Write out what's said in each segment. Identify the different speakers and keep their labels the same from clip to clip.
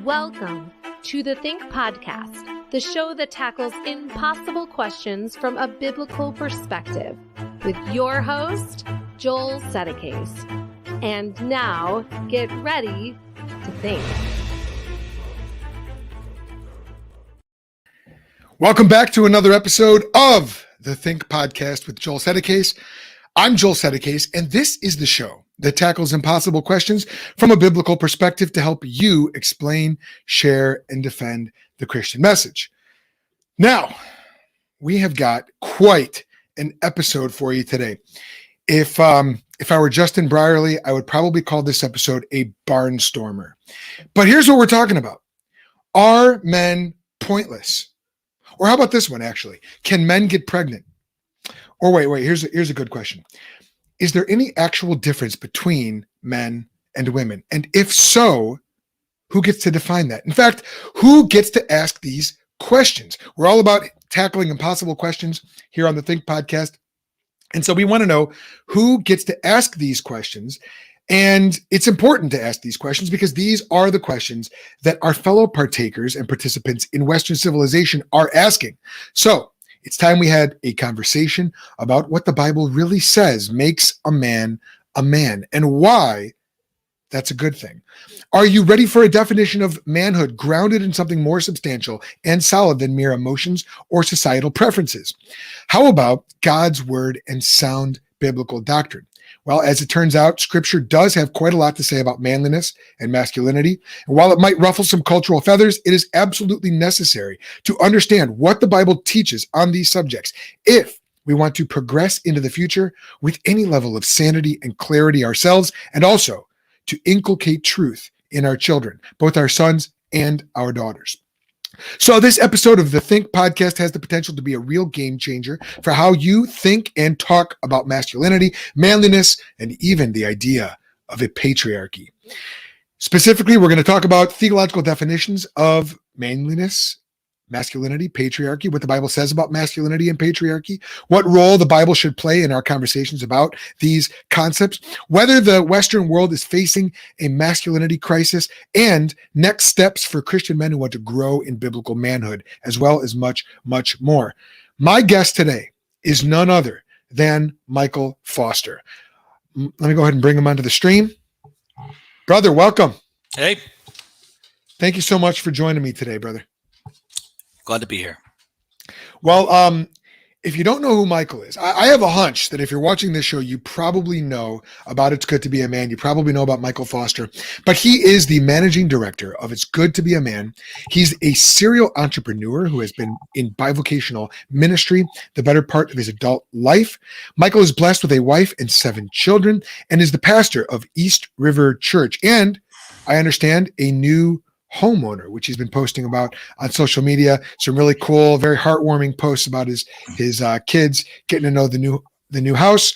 Speaker 1: Welcome to the Think Podcast, the show that tackles impossible questions from a biblical perspective, with your host, Joel Sedekase. And now, get ready to think.
Speaker 2: Welcome back to another episode of the Think Podcast with Joel Sedekase. I'm Joel Sedekase, and this is the show that tackles impossible questions from a biblical perspective to help you explain, share, and defend the Christian message. Now, we have got quite an episode for you today. If I were Justin Brierley, I would probably call this episode a barnstormer. But here's what we're talking about. Are men pointless? Or how about this one, actually? Can men get pregnant? Or wait, here's a good question. Is there any actual difference between men and women? And if so, who gets to define that? In fact, who gets to ask these questions? We're all about tackling impossible questions here on the Think Podcast. And so we want to know who gets to ask these questions. And it's important to ask these questions because these are the questions that our fellow partakers and participants in Western civilization are asking. So it's time we had a conversation about what the Bible really says makes a man and why that's a good thing. Are you ready for a definition of manhood grounded in something more substantial and solid than mere emotions or societal preferences? How about God's word and sound biblical doctrine? Well, as it turns out, Scripture does have quite a lot to say about manliness and masculinity. And while it might ruffle some cultural feathers, it is absolutely necessary to understand what the Bible teaches on these subjects if we want to progress into the future with any level of sanity and clarity ourselves, and also to inculcate truth in our children, both our sons and our daughters. So this episode of the Think Podcast has the potential to be a real game changer for how you think and talk about masculinity, manliness, and even the idea of a patriarchy. Specifically, we're going to talk about theological definitions of manliness, masculinity, patriarchy, what the Bible says about masculinity and patriarchy, what role the Bible should play in our conversations about these concepts, whether the Western world is facing a masculinity crisis, and next steps for Christian men who want to grow in biblical manhood, as well as much, much more. My guest today is none other than Michael Foster. Let me go ahead and bring him onto the stream. Brother, welcome.
Speaker 3: Hey.
Speaker 2: Thank you so much for joining me today, brother.
Speaker 3: Glad to be here.
Speaker 2: Well, if you don't know who Michael is, I have a hunch that if you're watching this show, you probably know about It's Good to Be a Man. You probably know about Michael Foster, but he is the managing director of It's Good to Be a Man. He's a serial entrepreneur who has been in bivocational ministry the better part of his adult life. Michael is blessed with a wife and 7 children and is the pastor of East River Church. And I understand a new homeowner, which he's been posting about on social media. Some really cool, very heartwarming posts about his kids getting to know the new house.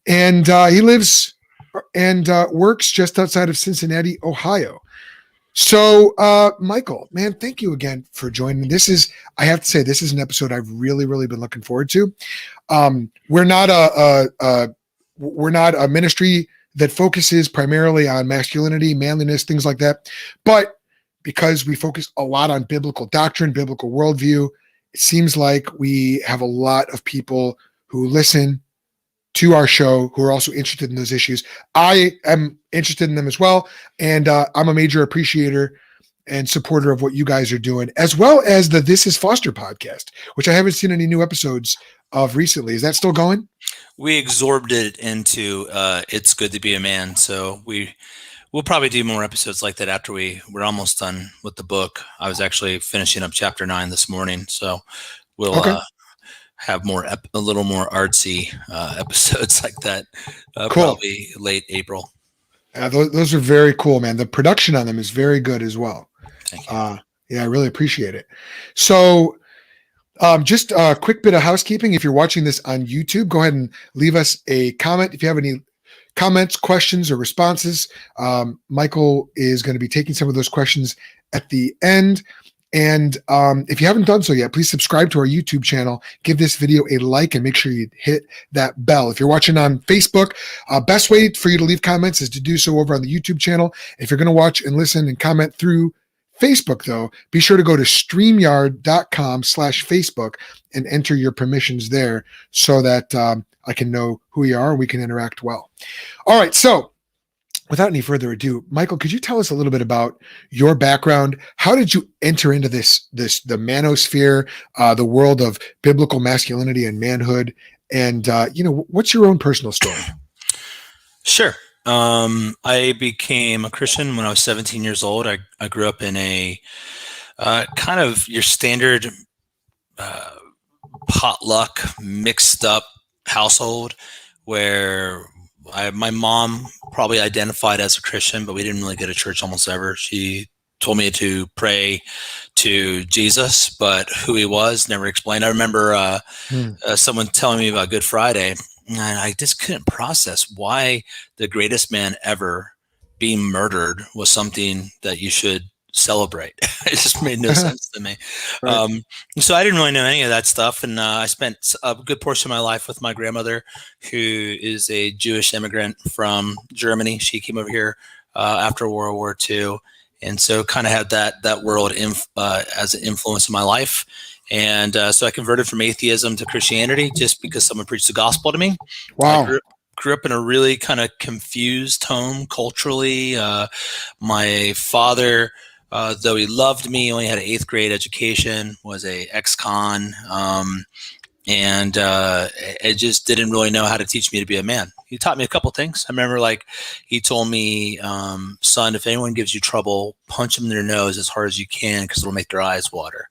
Speaker 2: And he lives and works just outside of Cincinnati, Ohio. So, Michael, man, thank you again for joining. I have to say, this is an episode I've really, really been looking forward to. We're not a ministry that focuses primarily on masculinity, manliness, things like that, but because we focus a lot on biblical doctrine, biblical worldview, it seems like we have a lot of people who listen to our show who are also interested in those issues. I am interested in them as well, and I'm a major appreciator and supporter of what you guys are doing, as well as the This Is Foster podcast, which I haven't seen any new episodes of recently. Is that still going?
Speaker 3: We absorbed it into It's Good to Be a Man, so we'll probably do more episodes like that after we're almost done with the book. I was actually finishing up chapter 9 this morning, so we'll have a little more artsy episodes like that. Cool. Probably late April.
Speaker 2: Those are very cool, man. The production on them is very good as well.
Speaker 3: Thank you.
Speaker 2: Yeah, I really appreciate it. So just a quick bit of housekeeping. If you're watching this on YouTube, go ahead and leave us a comment. If you have any comments, questions, or responses, Michael is going to be taking some of those questions at the end. And if you haven't done so yet, please subscribe to our YouTube channel. Give this video a like and make sure you hit that bell. If you're watching on Facebook, best way for you to leave comments is to do so over on the YouTube channel. If you're going to watch and listen and comment through Facebook, though, be sure to go to streamyard.com/Facebook and enter your permissions there so that I can know who you are and we can interact well. All right, so without any further ado, Michael, could you tell us a little bit about your background? How did you enter into the manosphere, the world of biblical masculinity and manhood? And, what's your own personal story?
Speaker 3: Sure. I became a Christian when I was 17 years old. I grew up in a kind of your standard potluck, mixed up household where my mom probably identified as a Christian, but we didn't really go to church almost ever. She told me to pray to Jesus, but who he was, never explained. I remember someone telling me about Good Friday, and I just couldn't process why the greatest man ever being murdered was something that you should celebrate. It just made no sense to me. Right. So I didn't really know any of that stuff. And I spent a good portion of my life with my grandmother, who is a Jewish immigrant from Germany. She came over here after World War II. And so kind of had that world as an influence in my life. And so I converted from atheism to Christianity just because someone preached the gospel to me.
Speaker 2: Wow.
Speaker 3: I grew up in a really kind of confused home culturally. My father, though he loved me, only had an 8th grade education, was a ex-con, and it just didn't really know how to teach me to be a man. He taught me a couple things. I remember he told me, son, if anyone gives you trouble, punch them in their nose as hard as you can because it'll make their eyes water.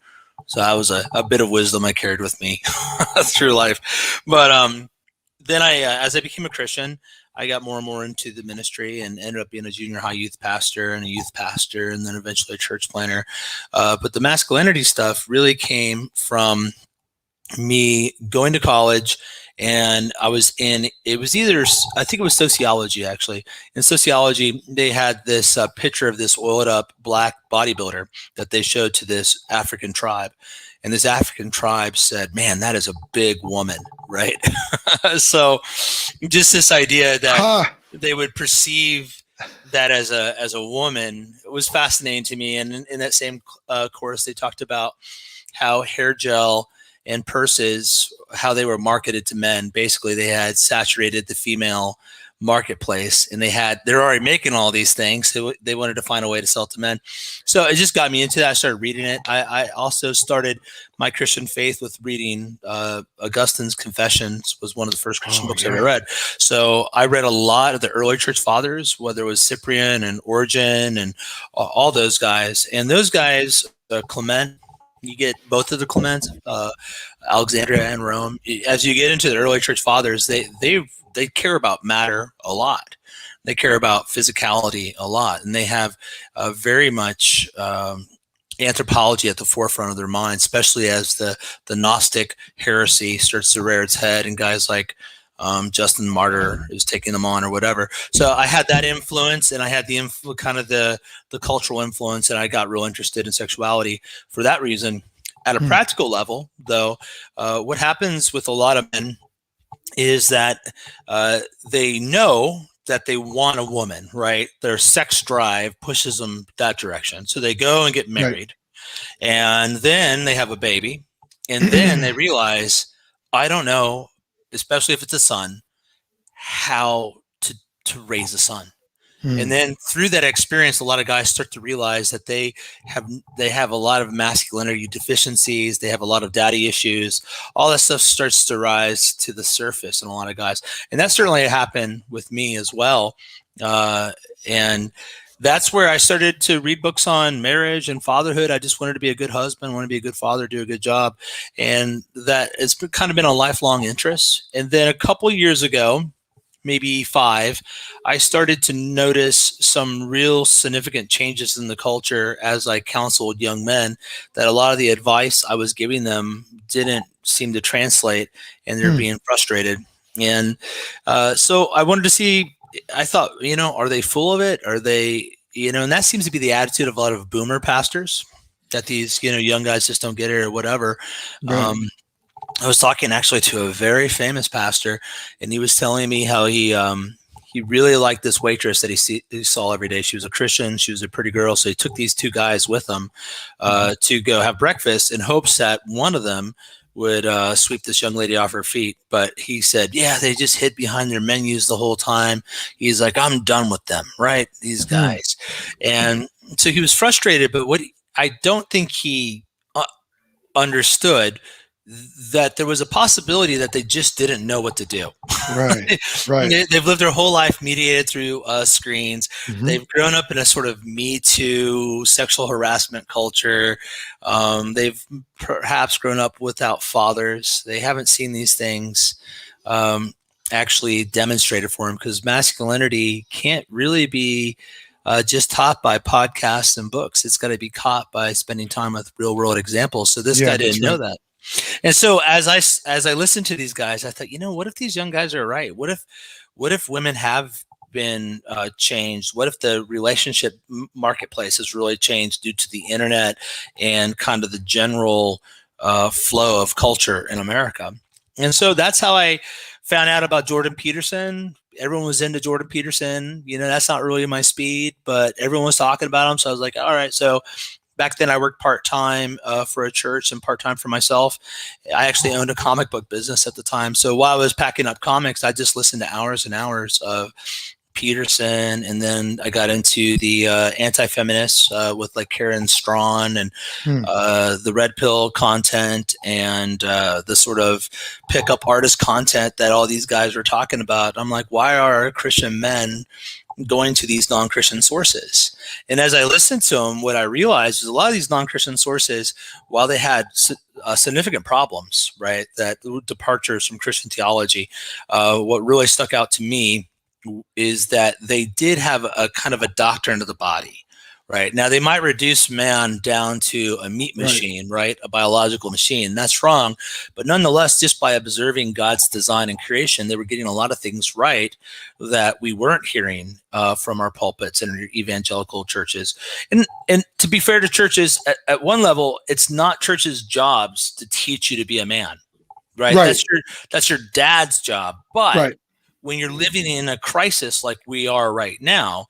Speaker 3: So that was a bit of wisdom I carried with me through life. But then as I became a Christian, I got more and more into the ministry and ended up being a junior high youth pastor and a youth pastor and then eventually a church planner. But the masculinity stuff really came from me going to college, and I was I think it was sociology actually. In sociology, they had this picture of this oiled up black bodybuilder that they showed to this African tribe. And this African tribe said, man, that is a big woman, right? So just this idea that they would perceive that as a woman was fascinating to me. And in that same course, they talked about how hair gel and purses, how they were marketed to men. Basically, they had saturated the female marketplace, and they're already making all these things. So they wanted to find a way to sell to men. So it just got me into that. I started reading it. I also started my Christian faith with reading Augustine's Confessions. Was one of the first Christian books I ever read. So I read a lot of the early church fathers, whether it was Cyprian and Origen and all those guys. And those guys, Clement, you get both of the Clements, Alexandria and Rome. As you get into the early church fathers, they care about matter a lot. They care about physicality a lot, and they have very much anthropology at the forefront of their mind, especially as the Gnostic heresy starts to rear its head, and guys like Justin Martyr is taking them on or whatever. So I had that influence, and I had the cultural influence, and I got real interested in sexuality for that reason. At a practical level, though, what happens with a lot of men is that they know that they want a woman, right? Their sex drive pushes them that direction. So they go and get married, and then they have a baby, and then they realize, I don't know, especially if it's a son, how to raise a son. And then through that experience, a lot of guys start to realize that they have a lot of masculinity deficiencies. They have a lot of daddy issues. All that stuff starts to rise to the surface in a lot of guys. And that certainly happened with me as well. And that's where I started to read books on marriage and fatherhood. I just wanted to be a good husband, want to be a good father, do a good job. And that it's kind of been a lifelong interest. And then a couple years ago, maybe 5, I started to notice some real significant changes in the culture as I counseled young men, that a lot of the advice I was giving them didn't seem to translate, and they're being frustrated. And so I wanted to see, I thought, are they full of it? Are they, and that seems to be the attitude of a lot of boomer pastors. that these, young guys just don't get it or whatever.
Speaker 2: Right.
Speaker 3: I was talking actually to a very famous pastor, and he was telling me how he really liked this waitress that he saw every day. She was a Christian. She was a pretty girl. So he took these two guys with him to go have breakfast in hopes that one of them would sweep this young lady off her feet. But he said, yeah, they just hid behind their menus the whole time. He's like, I'm done with them, right? These guys. And so he was frustrated, but I don't think he understood that there was a possibility that they just didn't know what to do.
Speaker 2: Right.
Speaker 3: They've lived their whole life mediated through screens. They've grown up in a sort of Me Too sexual harassment culture. They've perhaps grown up without fathers. They haven't seen these things actually demonstrated for them, because masculinity can't really be just taught by podcasts and books. It's got to be caught by spending time with real world examples. So this guy didn't know that. And so as I listened to these guys, I thought, what if these young guys are right? What if women have been changed? What if the relationship marketplace has really changed due to the internet and kind of the general flow of culture in America? And so that's how I found out about Jordan Peterson. Everyone was into Jordan Peterson. That's not really my speed, but everyone was talking about him. So I was like, all right. So back then I worked part-time for a church and part-time for myself. I actually owned a comic book business at the time. So while I was packing up comics, I just listened to hours and hours of Peterson. And then I got into the anti-feminists with like Karen Strawn and the red pill content and the sort of pickup artist content that all these guys were talking about. I'm like, why are Christian men going to these non-Christian sources? And as I listened to them, what I realized is a lot of these non-Christian sources, while they had significant problems, right, that departures from Christian theology, what really stuck out to me is that they did have a kind of a doctrine of the body. Right. Now, they might reduce man down to a meat machine, right? A biological machine. That's wrong. But nonetheless, just by observing God's design and creation, they were getting a lot of things right that we weren't hearing from our pulpits and our evangelical churches. And to be fair to churches, at one level, it's not churches' jobs to teach you to be a man, right? That's your dad's job. But when you're living in a crisis like we are right now,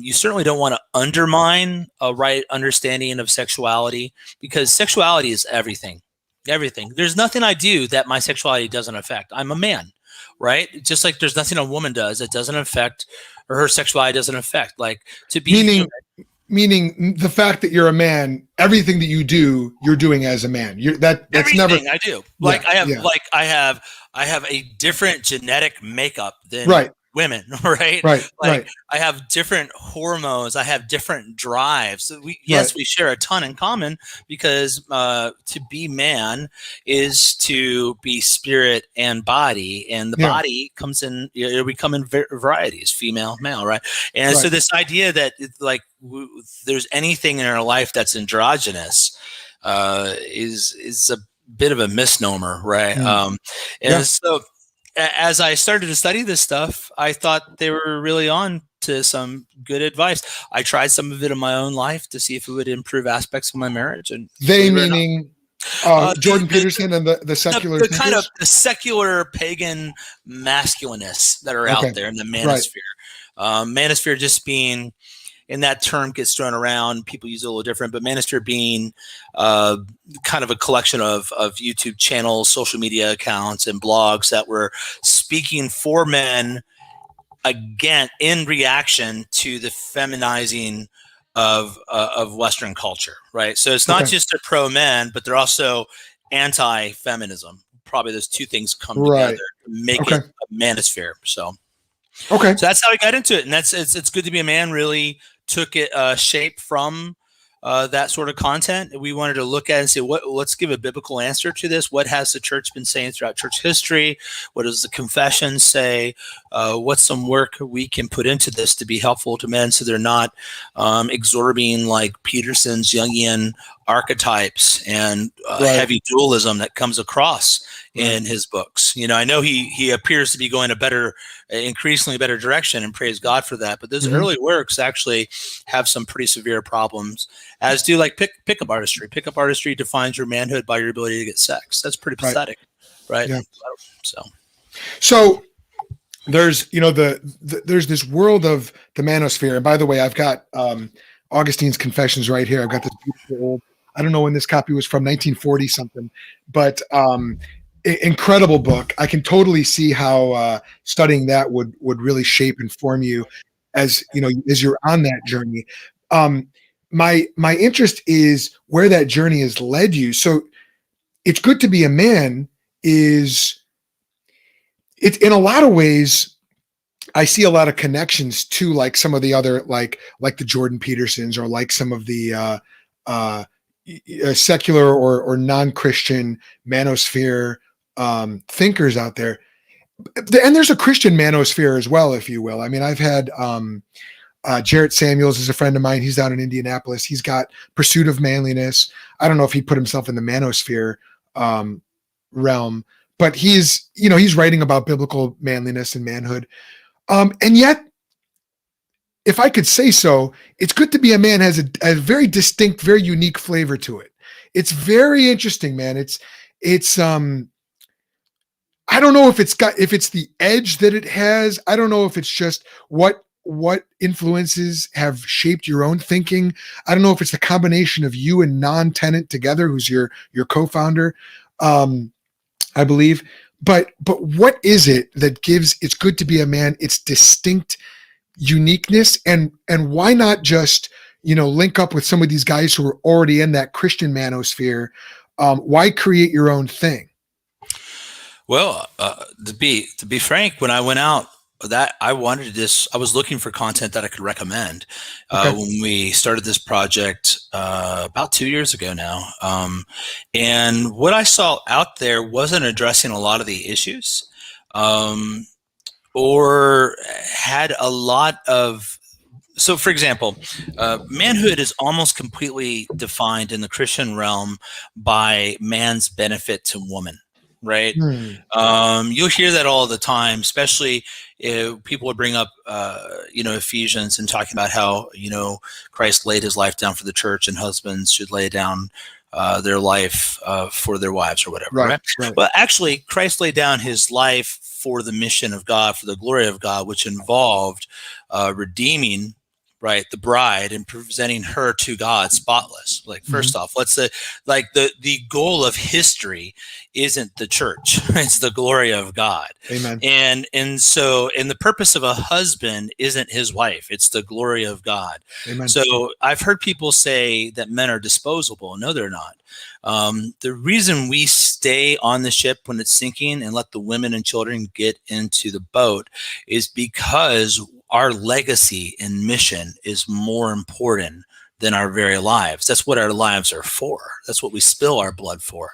Speaker 3: you certainly don't want to undermine a right understanding of sexuality, because sexuality is everything. Everything. There's nothing I do that my sexuality doesn't affect. I'm a man, right? Just like there's nothing a woman does that doesn't affect, or her sexuality doesn't affect. Like to be
Speaker 2: meaning the fact that you're a man, everything that you do, you're doing as a man. That's
Speaker 3: everything
Speaker 2: never.
Speaker 3: I do. Like I have a different genetic makeup than women, right? I have different hormones. I have different drives. So we share a ton in common, because to be man is to be spirit and body, and the body comes in. We come in varieties, female, male, right? And so this idea that there's anything in our life that's androgynous is a bit of a misnomer, right? So as I started to study this stuff, I thought they were really on to some good advice. I tried some of it in my own life to see if it would improve aspects of my marriage. And
Speaker 2: they meaning Jordan Peterson and the secular
Speaker 3: the kind of the secular pagan masculinists that are out there in the manosphere. Manosphere just being, and that term gets thrown around. People use it a little different, but manosphere being kind of a collection of YouTube channels, social media accounts, and blogs that were speaking for men, again, in reaction to the feminizing of Western culture, right? So it's not just a pro men, but they're also anti-feminism. Probably those two things come together to make it a manosphere. So that's how I got into it, and it's good to be a man. Really took it shape from that sort of content. We wanted to look at it and say, let's give a biblical answer to this. What has the church been saying throughout church history? What does the confession say? What's some work we can put into this to be helpful to men, so they're not absorbing like Peterson's Jungian archetypes and
Speaker 2: Right.
Speaker 3: heavy dualism that comes across in his books. I know he appears to be going increasingly better direction, and praise God for that. But those early works actually have some pretty severe problems, as do like pickup artistry. Pickup artistry defines your manhood by your ability to get sex. That's pretty pathetic, right?
Speaker 2: Yeah.
Speaker 3: So
Speaker 2: there's there's this world of the manosphere. And by the way, I've got Augustine's Confessions right here. I've got this beautiful old, I don't know when this copy was from, 1940 something, but incredible book. I can totally see how studying that would really shape and form you as you're on that journey. My interest is where that journey has led you. So it's good to be a man it's in a lot of ways. I see a lot of connections to like some of the other like the Jordan Petersons, or like some of the secular or non-Christian manosphere thinkers out there. And there's a Christian manosphere as well, if you will. I mean, I've had Jarrett Samuels is a friend of mine. He's down in Indianapolis. He's got Pursuit of Manliness. I don't know if he put himself in the manosphere realm, but he's writing about biblical manliness and manhood. And yet, if I could say so, it's good to be a man has a very distinct, very unique flavor to it. It's very interesting, man. It's I don't know if it's the edge that it has. I don't know if it's just what influences have shaped your own thinking. I don't know if it's the combination of you and non-tenant together, who's your co-founder, I believe. But what is it that gives it's good to be a man its distinct uniqueness, and why not just link up with some of these guys who are already in that Christian manosphere? Why create your own thing?
Speaker 3: Well, to be frank, when I went out, I was looking for content that I could recommend. When we started this project about 2 years ago now, and what I saw out there wasn't addressing a lot of the issues, or had a lot of. So, for example, manhood is almost completely defined in the Christian realm by man's benefit to woman. Right. You'll hear that all the time, especially if people would bring up, Ephesians, and talking about how, Christ laid his life down for the church, and husbands should lay down their life for their wives or whatever. Right. Well, actually, Christ laid down his life for the mission of God, for the glory of God, which involved redeeming the bride and presenting her to God spotless. Like, first off, let's say, like, the goal of history isn't the church; it's the glory of God.
Speaker 2: Amen.
Speaker 3: And so the purpose of a husband isn't his wife; it's the glory of God.
Speaker 2: Amen.
Speaker 3: So I've heard people say that men are disposable. No, they're not. The reason we stay on the ship when it's sinking and let the women and children get into the boat is because our legacy and mission is more important than our very lives. That's what our lives are for. That's what we spill our blood for.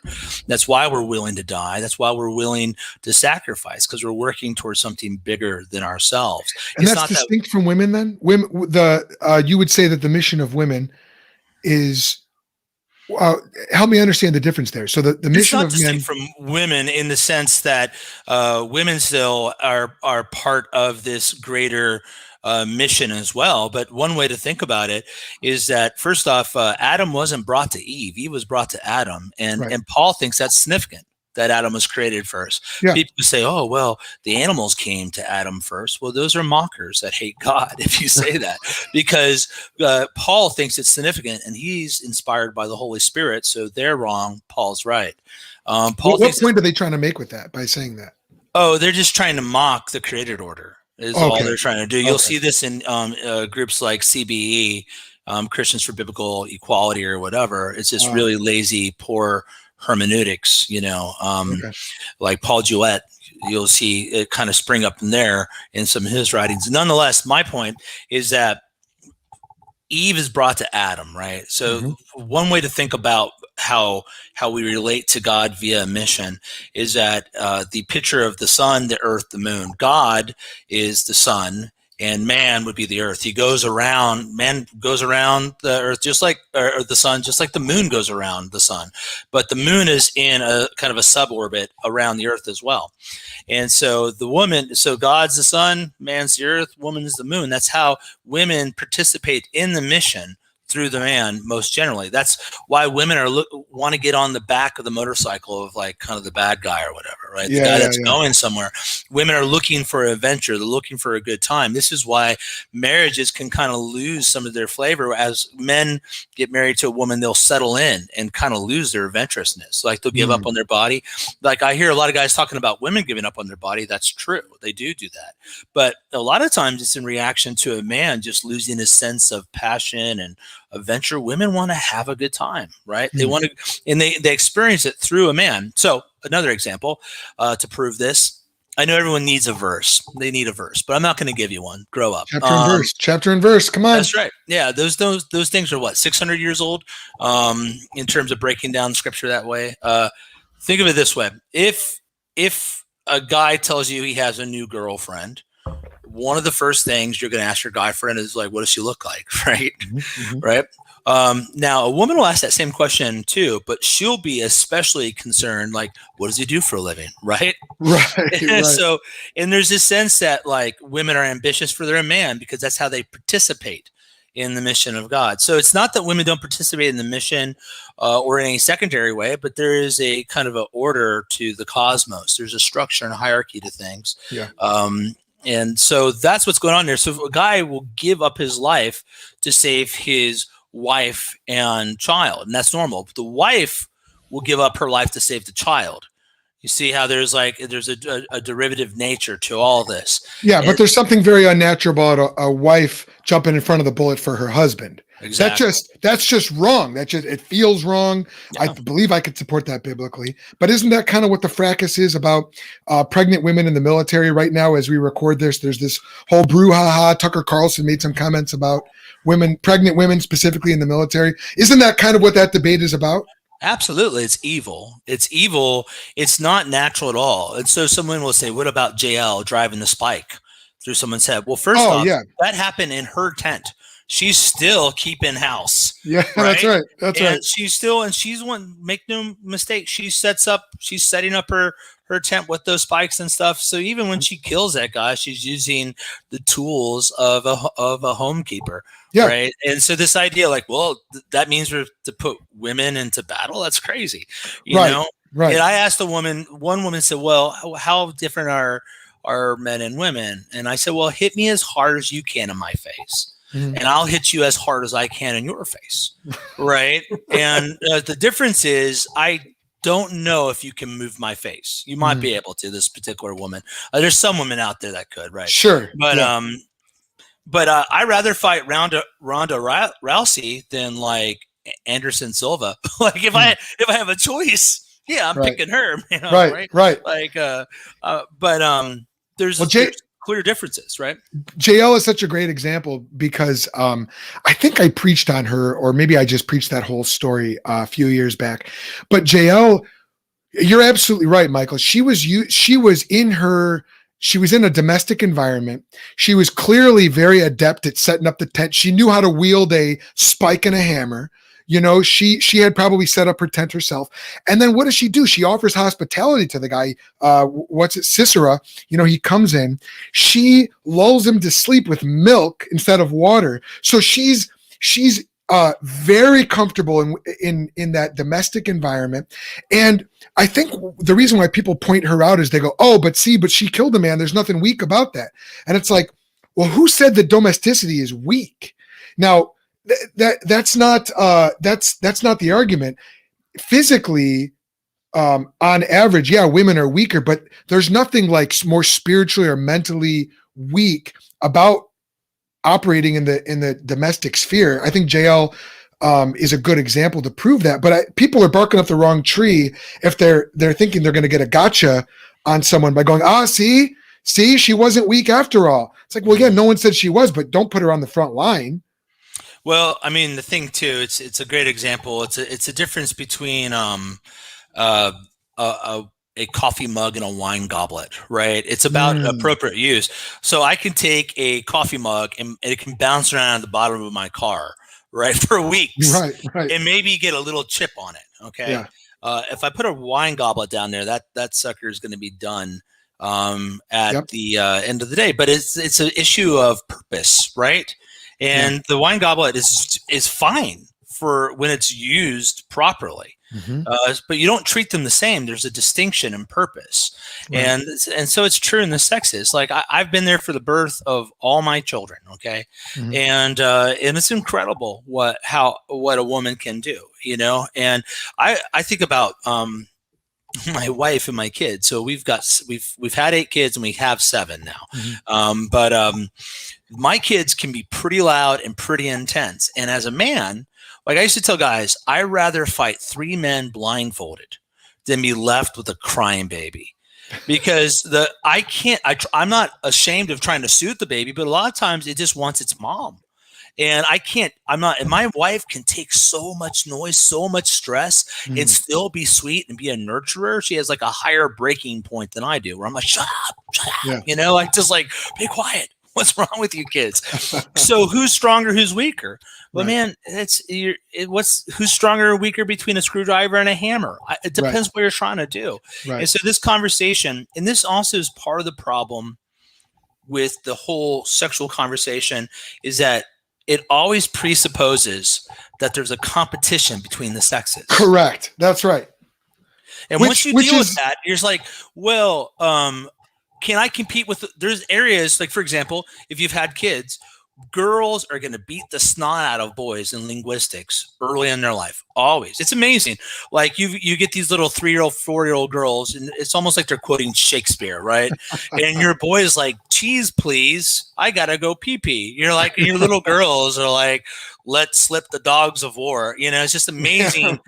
Speaker 3: That's why we're willing to die. That's why we're willing to sacrifice, because we're working towards something bigger than ourselves.
Speaker 2: And that's distinct from women then? Women, you would say that the mission of women is... help me understand the difference there. So the mission of men
Speaker 3: from women, in the sense that women still are part of this greater mission as well. But one way to think about it is that, first off, Adam wasn't brought to Eve. Eve was brought to Adam, and Paul thinks that's significant, that Adam was created first. Yeah. People say, oh, well, the animals came to Adam first. Well, those are mockers that hate God if you say that, because Paul thinks it's significant, and he's inspired by the Holy Spirit. So they're wrong. Paul's right.
Speaker 2: What point are they trying to make with that by saying that?
Speaker 3: Oh, they're just trying to mock the created order is all they're trying to do. You'll see this in groups like CBE, Christians for Biblical Equality or whatever. It's just really lazy, poor hermeneutics, like Paul Jewett. You'll see it kind of spring up in there in some of his writings. Nonetheless, my point is that Eve is brought to Adam, right? So one way to think about how we relate to God via mission is that the picture of the sun, the earth, the moon. God is the sun, and man would be the earth. Man goes around the earth just like, or the sun, just like the moon goes around the sun. But the moon is in a kind of a suborbit around the earth as well. And so God's the sun, man's the earth, woman is the moon. That's how women participate in the mission through the man most generally. That's why women want to get on the back of the motorcycle of like kind of the bad guy or whatever, right? The guy that's going somewhere. Women are looking for an adventure. They're looking for a good time. This is why marriages can kind of lose some of their flavor. As men get married to a woman, they'll settle in and kind of lose their adventurousness. Like they'll give up on their body. Like I hear a lot of guys talking about women giving up on their body. That's true. They do that. But a lot of times it's in reaction to a man just losing his sense of passion and adventure. Women want to have a good time, right? They want to, and they experience it through a man. So another example to prove this, I know everyone needs a verse. They need a verse, but I'm not going to give you one. Grow up.
Speaker 2: Chapter and verse. Come on.
Speaker 3: That's right. Yeah, those things are what, 600 years old in terms of breaking down scripture that way. Think of it this way: if a guy tells you he has a new girlfriend, one of the first things you're going to ask your guy friend is like, what does she look like? Right. Right. Now a woman will ask that same question too, but she'll be especially concerned, like, what does he do for a living? Right.
Speaker 2: Right.
Speaker 3: So, and there's this sense that like women are ambitious for their man because that's how they participate in the mission of God. So it's not that women don't participate in the mission or in any secondary way, but there is a kind of an order to the cosmos. There's a structure and a hierarchy to things.
Speaker 2: Yeah.
Speaker 3: And so that's what's going on there. So a guy will give up his life to save his wife and child, and that's normal. But the wife will give up her life to save the child. You see how there's a derivative nature to all this.
Speaker 2: Yeah, but there's something very unnatural about a wife jumping in front of the bullet for her husband. Exactly. That's just wrong. It feels wrong. Yeah. I believe I could support that biblically. But isn't that kind of what the fracas is about pregnant women in the military right now as we record this? There's this whole brouhaha. Tucker Carlson made some comments about pregnant women specifically in the military. Isn't that kind of what that debate is about?
Speaker 3: Absolutely. It's evil. It's evil. It's not natural at all. And so someone will say, what about JL driving the spike through someone's head? Well, first off, that happened in her tent. She's still keeping house.
Speaker 2: Yeah, right? That's right.
Speaker 3: She's one, make no mistake. She's setting up her tent with those spikes and stuff. So even when she kills that guy, she's using the tools of a homekeeper. Yeah. Right. And so this idea like, well, that means we're to put women into battle. That's crazy. You know? Right. And I asked one woman said, well, how different are men and women? And I said, well, hit me as hard as you can in my face. And I'll hit you as hard as I can in your face. Right. And the difference is I don't know if you can move my face. You might be able to, this particular woman. There's some women out there that could, right? Sure. But I'd rather fight Ronda Rousey than like Anderson Silva. Like if I have a choice, I'm picking her. You know, right. Like, there's clear differences, right?
Speaker 2: JL is such a great example because I think I preached on her, or maybe I just preached that whole story a few years back. But JL, you're absolutely right, Michael. She was in a domestic environment. She was clearly very adept at setting up the tent. She knew how to wield a spike and a hammer. You know, she had probably set up her tent herself. And then what does she do? She offers hospitality to the guy. Sisera, he comes in. She lulls him to sleep with milk instead of water. So she's very comfortable in that domestic environment. And I think the reason why people point her out is they go, oh, but she killed a man. There's nothing weak about that. And it's like, well, who said that domesticity is weak? Now, that's not the argument. Physically, on average, women are weaker, but there's nothing like more spiritually or mentally weak about operating in the domestic sphere. I think JL is a good example to prove that. But people are barking up the wrong tree if they're thinking they're going to get a gotcha on someone by going, see, she wasn't weak after all. It's like, well, yeah, no one said she was, but don't put her on the front line.
Speaker 3: Well, I mean, the thing too, it's a great example. It's a difference between a a coffee mug and a wine goblet, right? It's about appropriate use. So I can take a coffee mug and it can bounce around at the bottom of my car, right, for weeks,
Speaker 2: Right.
Speaker 3: and maybe get a little chip on it. Okay.
Speaker 2: Yeah.
Speaker 3: If I put a wine goblet down there, that sucker is going to be done at the end of the day. But it's an issue of purpose, right? And the wine goblet is fine for when it's used properly. But you don't treat them the same. There's a distinction in purpose. Right. And so it's true in the sexes. Like I've been there for the birth of all my children. Okay. And it's incredible what a woman can do, and I think about, my wife and my kids. So we've had 8 kids and we have 7 now. But my kids can be pretty loud and pretty intense. And as a man, like I used to tell guys, I'd rather fight 3 men blindfolded than be left with a crying baby, because I'm not ashamed of trying to soothe the baby, but a lot of times it just wants its mom. And and my wife can take so much noise, so much stress, and still be sweet and be a nurturer. She has like a higher breaking point than I do, where I'm like, shut up, like just like, be quiet. What's wrong with you kids? So who's stronger, who's weaker? Well, man, who's stronger or weaker between a screwdriver and a hammer? It depends what you're trying to do. And so this conversation, and this also is part of the problem with the whole sexual conversation, is that it always presupposes that there's a competition between the sexes.
Speaker 2: Correct. That's right.
Speaker 3: And once you deal with that, you're just like, well, can I compete with? There's areas like, for example, if you've had kids, girls are going to beat the snot out of boys in linguistics early in their life. Always. It's amazing. Like you get these little 3-year-old, 4-year-old girls, and it's almost like they're quoting Shakespeare, right? And your boy is like, cheese, please. I got to go pee pee. You're like, and your little girls are like, let's slip the dogs of war. It's just amazing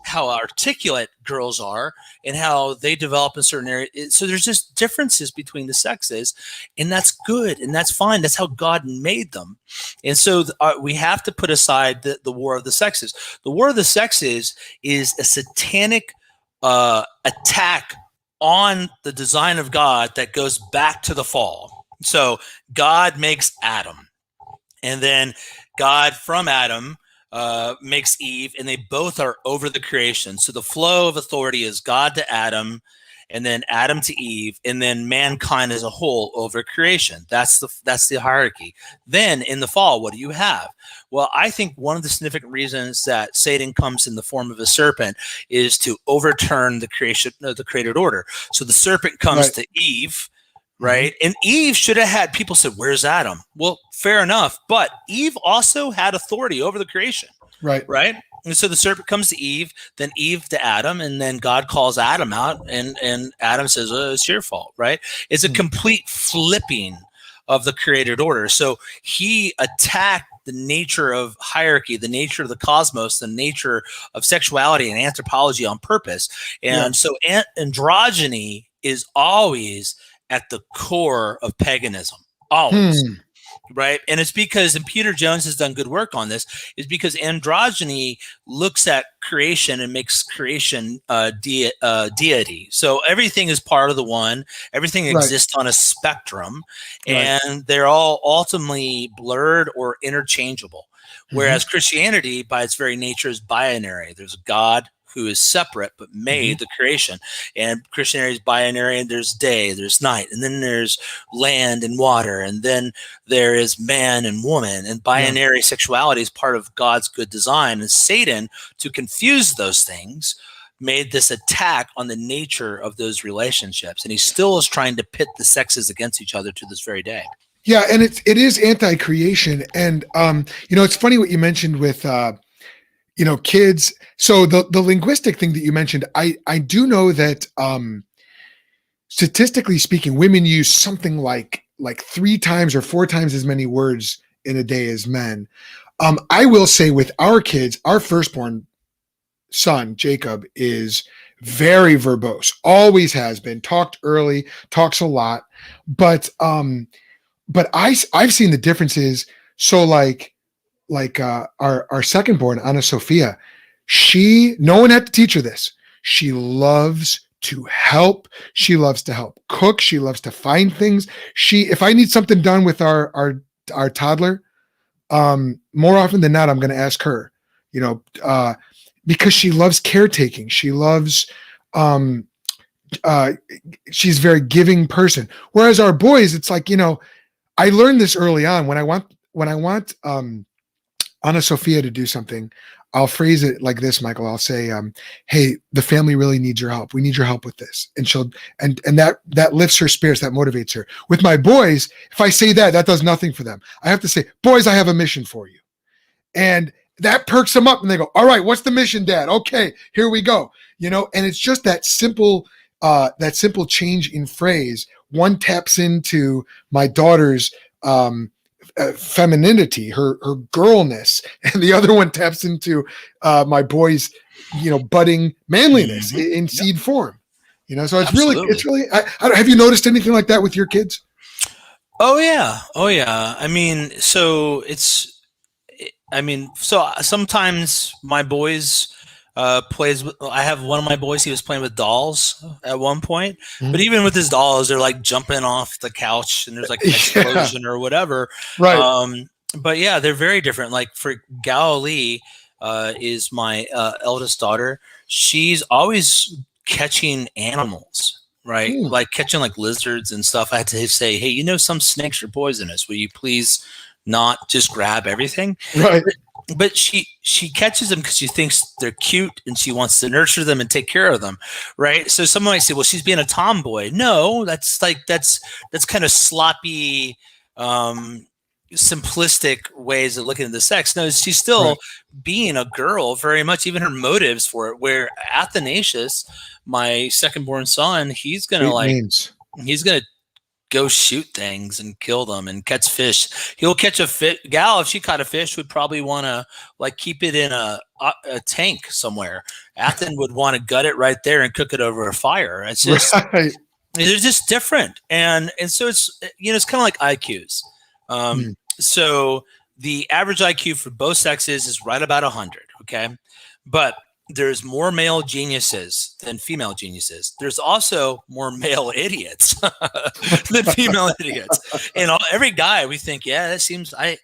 Speaker 3: how articulate girls are and how they develop in certain areas. So there's just differences between the sexes, and that's good and that's fine. That's how God made them. And so we have to put aside the war of the sexes. The war of the sexes is a satanic attack on the design of God that goes back to the fall. So God makes Adam, and then God from Adam makes Eve, and they both are over the creation. So the flow of authority is God to Adam, and then Adam to Eve, and then mankind as a whole over creation. That's the hierarchy. Then in the fall, what do you have? Well, I think one of the significant reasons that Satan comes in the form of a serpent is to overturn the created order. So the serpent comes to Eve, right? And Eve should have had, people said, where's Adam? Well, fair enough. But Eve also had authority over the creation. Right. And so the serpent comes to Eve, then Eve to Adam, and then God calls Adam out, and Adam says, it's your fault, right? It's a complete flipping of the created order. So he attacked the nature of hierarchy, the nature of the cosmos, the nature of sexuality and anthropology on purpose. And so androgyny is always at the core of paganism, always. Right. And it's because, and Peter Jones has done good work on this, is because androgyny looks at creation and makes creation deity. So everything is part of the one, everything exists on a spectrum, and they're all ultimately blurred or interchangeable. Whereas Christianity, by its very nature, is binary. There's a God who is separate but made the creation. And Christianity is binary, and there's day, there's night, and then there's land and water, and then there is man and woman. And binary sexuality is part of God's good design. And Satan, to confuse those things, made this attack on the nature of those relationships. And he still is trying to pit the sexes against each other to this very day.
Speaker 2: Yeah, and it is anti-creation. And it's funny what you mentioned with kids. So the linguistic thing that you mentioned, I do know that statistically speaking, women use something like 3 times or 4 times as many words in a day as men. I will say with our kids, our firstborn son, Jacob, is very verbose, always has been, talked early, talks a lot, but I've seen the differences. So like our second born, Anna Sophia, no one had to teach her this. She loves to help. She loves to help cook. She loves to find things. If I need something done with our toddler, more often than not, I'm going to ask her, because she loves caretaking. She loves, she's a very giving person. Whereas our boys, it's like, I learned this early on. When I want Anna Sophia to do something, I'll phrase it like this, Michael. I'll say, hey, the family really needs your help. We need your help with this. And that lifts her spirits, that motivates her. With my boys, if I say that does nothing for them. I have to say, boys, I have a mission for you. And that perks them up and they go, all right, what's the mission, Dad? Okay, here we go. And it's just that simple change in phrase. One taps into my daughter's femininity, her girlness, and the other one taps into my boy's, budding manliness in seed form. So it's really. Have you noticed anything like that with your kids?
Speaker 3: Oh yeah. I mean, so sometimes my boys plays with, I have one of my boys, he was playing with dolls at one point, but even with his dolls, they're like jumping off the couch and there's like an explosion or whatever.
Speaker 2: Right.
Speaker 3: But yeah, they're very different. Like for Galilee, is my eldest daughter. She's always catching animals, right? Like catching like lizards and stuff. I had to say, hey, some snakes are poisonous. Will you please not just grab everything?
Speaker 2: Right.
Speaker 3: But she catches them because she thinks they're cute and she wants to nurture them and take care of them, right? So someone might say, well, she's being a tomboy. No, that's kind of sloppy, simplistic ways of looking at the sex. No, she's still being a girl very much, even her motives for it. Where Athanasius, my second-born son, he's gonna go shoot things and kill them and catch fish. He'll catch a fish. Gal, if she caught a fish, would probably want to like keep it in a tank somewhere. Athen would want to gut it right there and cook it over a fire. It's just they're just different, and so it's it's kind of like IQs. So the average IQ for both sexes is right about 100. Okay, but there's more male geniuses than female geniuses. There's also more male idiots than female idiots. And every guy, we think, yeah, that seems, I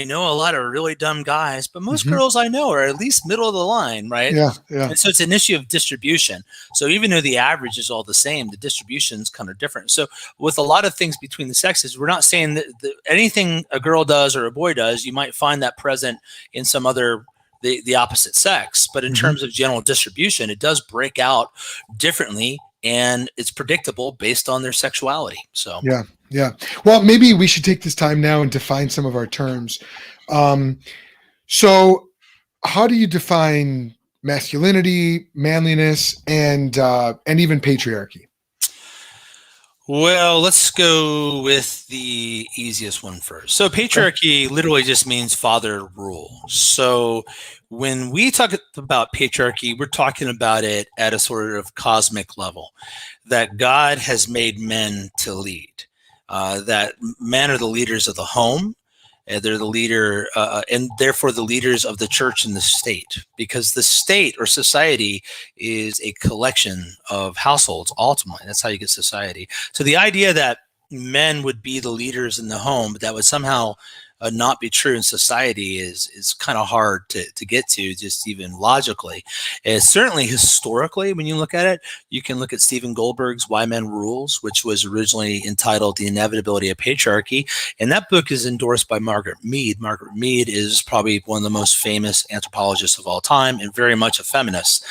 Speaker 3: know a lot of really dumb guys, but most girls I know are at least middle of the line, right?
Speaker 2: Yeah.
Speaker 3: And so it's an issue of distribution. So even though the average is all the same, the distribution is kind of different. So with a lot of things between the sexes, we're not saying that anything a girl does or a boy does, you might find that present in some other the opposite sex, but in terms of general distribution, it does break out differently, and it's predictable based on their sexuality. So
Speaker 2: yeah. Well, maybe we should take this time now and define some of our terms. So, how do you define masculinity, manliness, and even patriarchy?
Speaker 3: Well, let's go with the easiest one first. So patriarchy literally just means father rule. So when we talk about patriarchy, we're talking about it at a sort of cosmic level, that God has made men to lead, that men are the leaders of the home. They're the leader, and therefore the leaders of the church and the state, because the state or society is a collection of households. Ultimately, that's how you get society. So the idea that men would be the leaders in the home, but that would somehow not be true in society is kind of hard to get to, just even logically. And certainly historically, when you look at it, you can look at Stephen Goldberg's Why Men Rules, which was originally entitled The Inevitability of Patriarchy. And that book is endorsed by Margaret Mead. Margaret Mead is probably one of the most famous anthropologists of all time and very much a feminist.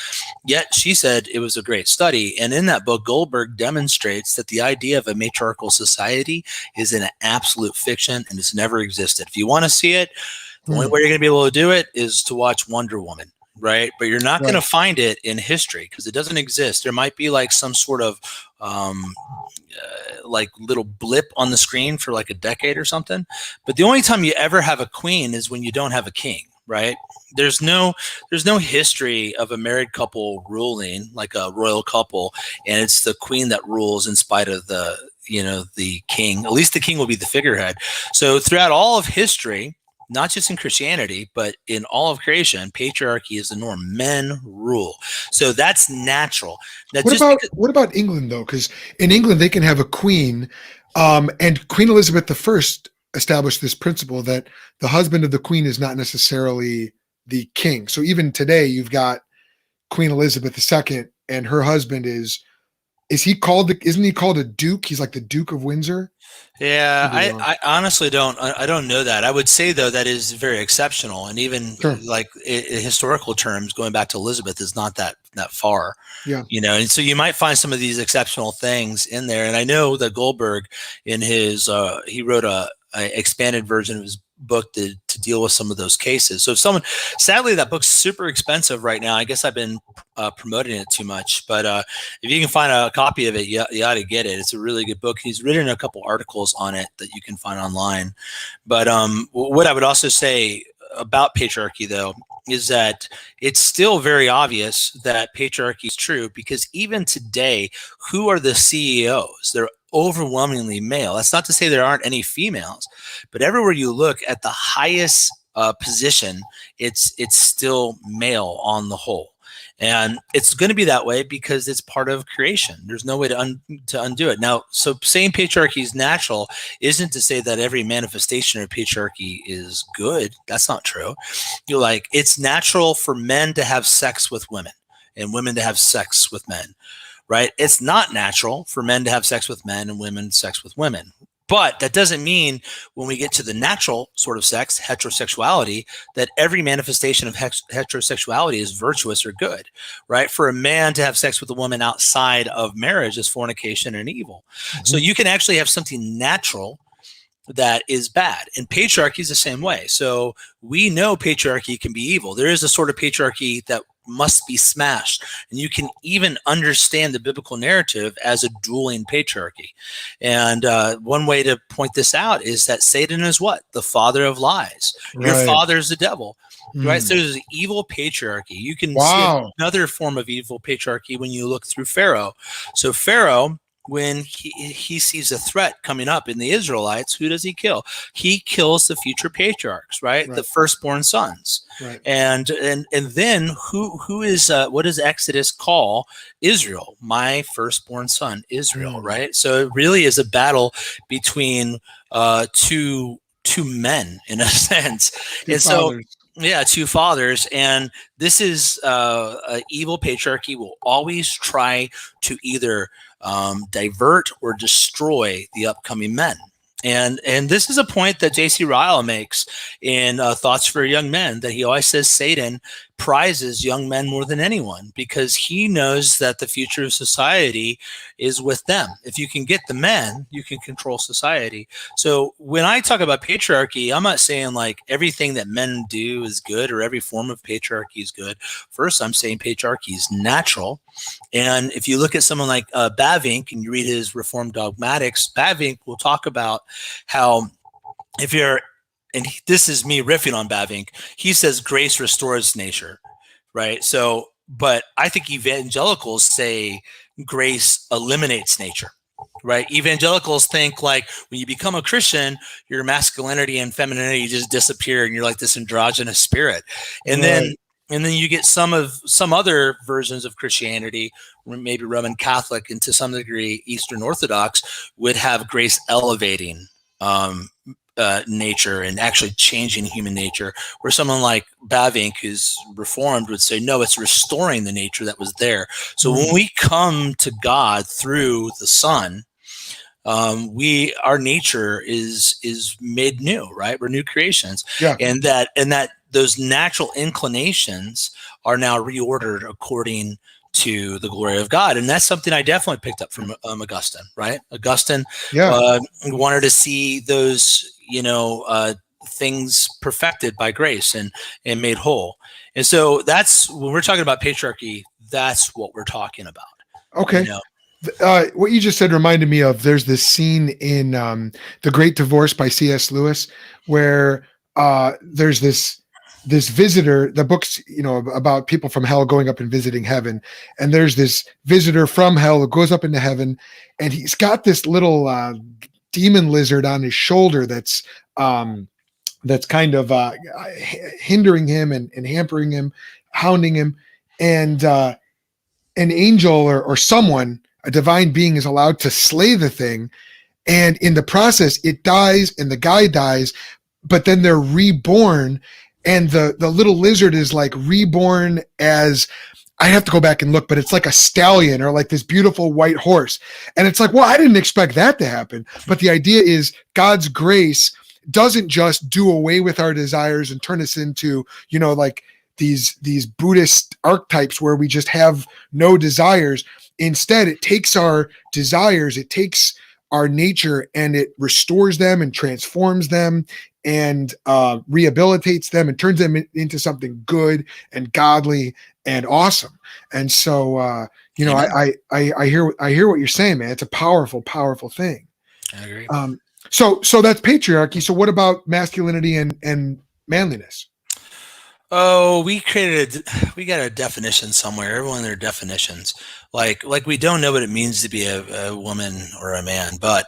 Speaker 3: Yet she said it was a great study. And in that book, Goldberg demonstrates that the idea of a matriarchal society is an absolute fiction and has never existed. If you want to see it, the only way you're going to be able to do it is to watch Wonder Woman, right? But you're not going to find it in history because it doesn't exist. There might be like some sort of like little blip on the screen for like a decade or something. But the only time you ever have a queen is when you don't have a king, right? There's no history of a married couple ruling like a royal couple, and it's the queen that rules in spite of the king. At least the king will be the figurehead. So throughout all of history, not just in Christianity, but in all of creation, patriarchy is the norm. Men rule. So that's natural. Now,
Speaker 2: What about England though? Because in England they can have a queen, and Queen Elizabeth I established this principle that the husband of the queen is not necessarily the king. So even today, you've got Queen Elizabeth II, and her husband isn't he called a duke? He's like the Duke of Windsor.
Speaker 3: Yeah, I honestly I don't know that. I would say though that is very exceptional, and even like in historical terms, going back to Elizabeth is not that far.
Speaker 2: Yeah,
Speaker 3: and so you might find some of these exceptional things in there. And I know that Goldberg, in his he wrote a expanded version of his book to deal with some of those cases. So sadly, that book's super expensive right now. I guess I've been promoting it too much, but if you can find a copy of it, you ought to get it. It's a really good book. He's written a couple articles on it that you can find online. But what I would also say about patriarchy, though, is that it's still very obvious that patriarchy is true, because even today, who are the CEOs? They're overwhelmingly male. That's not to say there aren't any females, but everywhere you look at the highest position, it's still male on the whole. And it's going to be that way because it's part of creation. There's no way to undo it. Now, so saying patriarchy is natural isn't to say that every manifestation of patriarchy is good. That's not true. It's natural for men to have sex with women and women to have sex with men, right? It's not natural for men to have sex with men and women sex with women. But that doesn't mean when we get to the natural sort of sex, heterosexuality, that every manifestation of heterosexuality is virtuous or good, right? For a man to have sex with a woman outside of marriage is fornication and evil. Mm-hmm. So you can actually have something natural that is bad. And patriarchy is the same way. So we know patriarchy can be evil. There is a sort of patriarchy that must be smashed. And you can even understand the biblical narrative as a dueling patriarchy. And one way to point this out is that Satan is what? The father of lies. Right. Your father is the devil. Right. So there's an evil patriarchy. You can see another form of evil patriarchy when you look through Pharaoh. So Pharaoh, when he sees a threat coming up in the Israelites, who does he kill? He kills the future patriarchs, right? The firstborn sons. Right. And then who is what does Exodus call Israel? My firstborn son, Israel, right? So it really is a battle between two men in a sense. Two fathers. And this is evil patriarchy will always try to either divert or destroy the upcoming men. And this is a point that J.C. Ryle makes in Thoughts for Young Men, that he always says Satan prizes young men more than anyone because he knows that the future of society is with them. If you can get the men, you can control society. So when I talk about patriarchy, I'm not saying like everything that men do is good or every form of patriarchy is good. First, I'm saying patriarchy is natural. And if you look at someone like Bavinck and you read his Reformed Dogmatics, Bavinck will talk about how this is me riffing on Bavinck, he says grace restores nature, right? So, but I think evangelicals say grace eliminates nature, right? Evangelicals think like when you become a Christian, your masculinity and femininity just disappear and you're like this androgynous spirit. And then you get some other versions of Christianity, maybe Roman Catholic and to some degree Eastern Orthodox, would have grace elevating nature and actually changing human nature, where someone like Bavinck, who's Reformed, would say, no, it's restoring the nature that was there. So when we come to God through the Son, our nature is made new, right? We're new creations. Yeah. And that those natural inclinations are now reordered according to the glory of God. And that's something I definitely picked up from Augustine, right? Augustine wanted to see those, things perfected by grace and made whole. And so that's when we're talking about patriarchy, that's what we're talking about.
Speaker 2: Okay. What you just said reminded me of, there's this scene in The Great Divorce by C.S. Lewis where there's this visitor, the book's, about people from hell going up and visiting heaven. And there's this visitor from hell who goes up into heaven, and he's got this little demon lizard on his shoulder that's that's kind of hindering him and hampering him, hounding him, and an angel or someone, a divine being, is allowed to slay the thing, and in the process it dies and the guy dies, but then they're reborn, and the little lizard is like reborn as, I have to go back and look, but it's like a stallion or like this beautiful white horse. And it's like, well, I didn't expect that to happen. But the idea is God's grace doesn't just do away with our desires and turn us into, like these Buddhist archetypes where we just have no desires. Instead, it takes our desires, it takes our nature, and it restores them and transforms them and rehabilitates them and turns them into something good and godly and awesome. And so, I hear what you're saying, man. It's a powerful, powerful thing.
Speaker 3: I agree.
Speaker 2: So that's patriarchy. So what about masculinity and manliness?
Speaker 3: Oh, we got a definition somewhere. Everyone, their definitions. Like we don't know what it means to be a woman or a man, but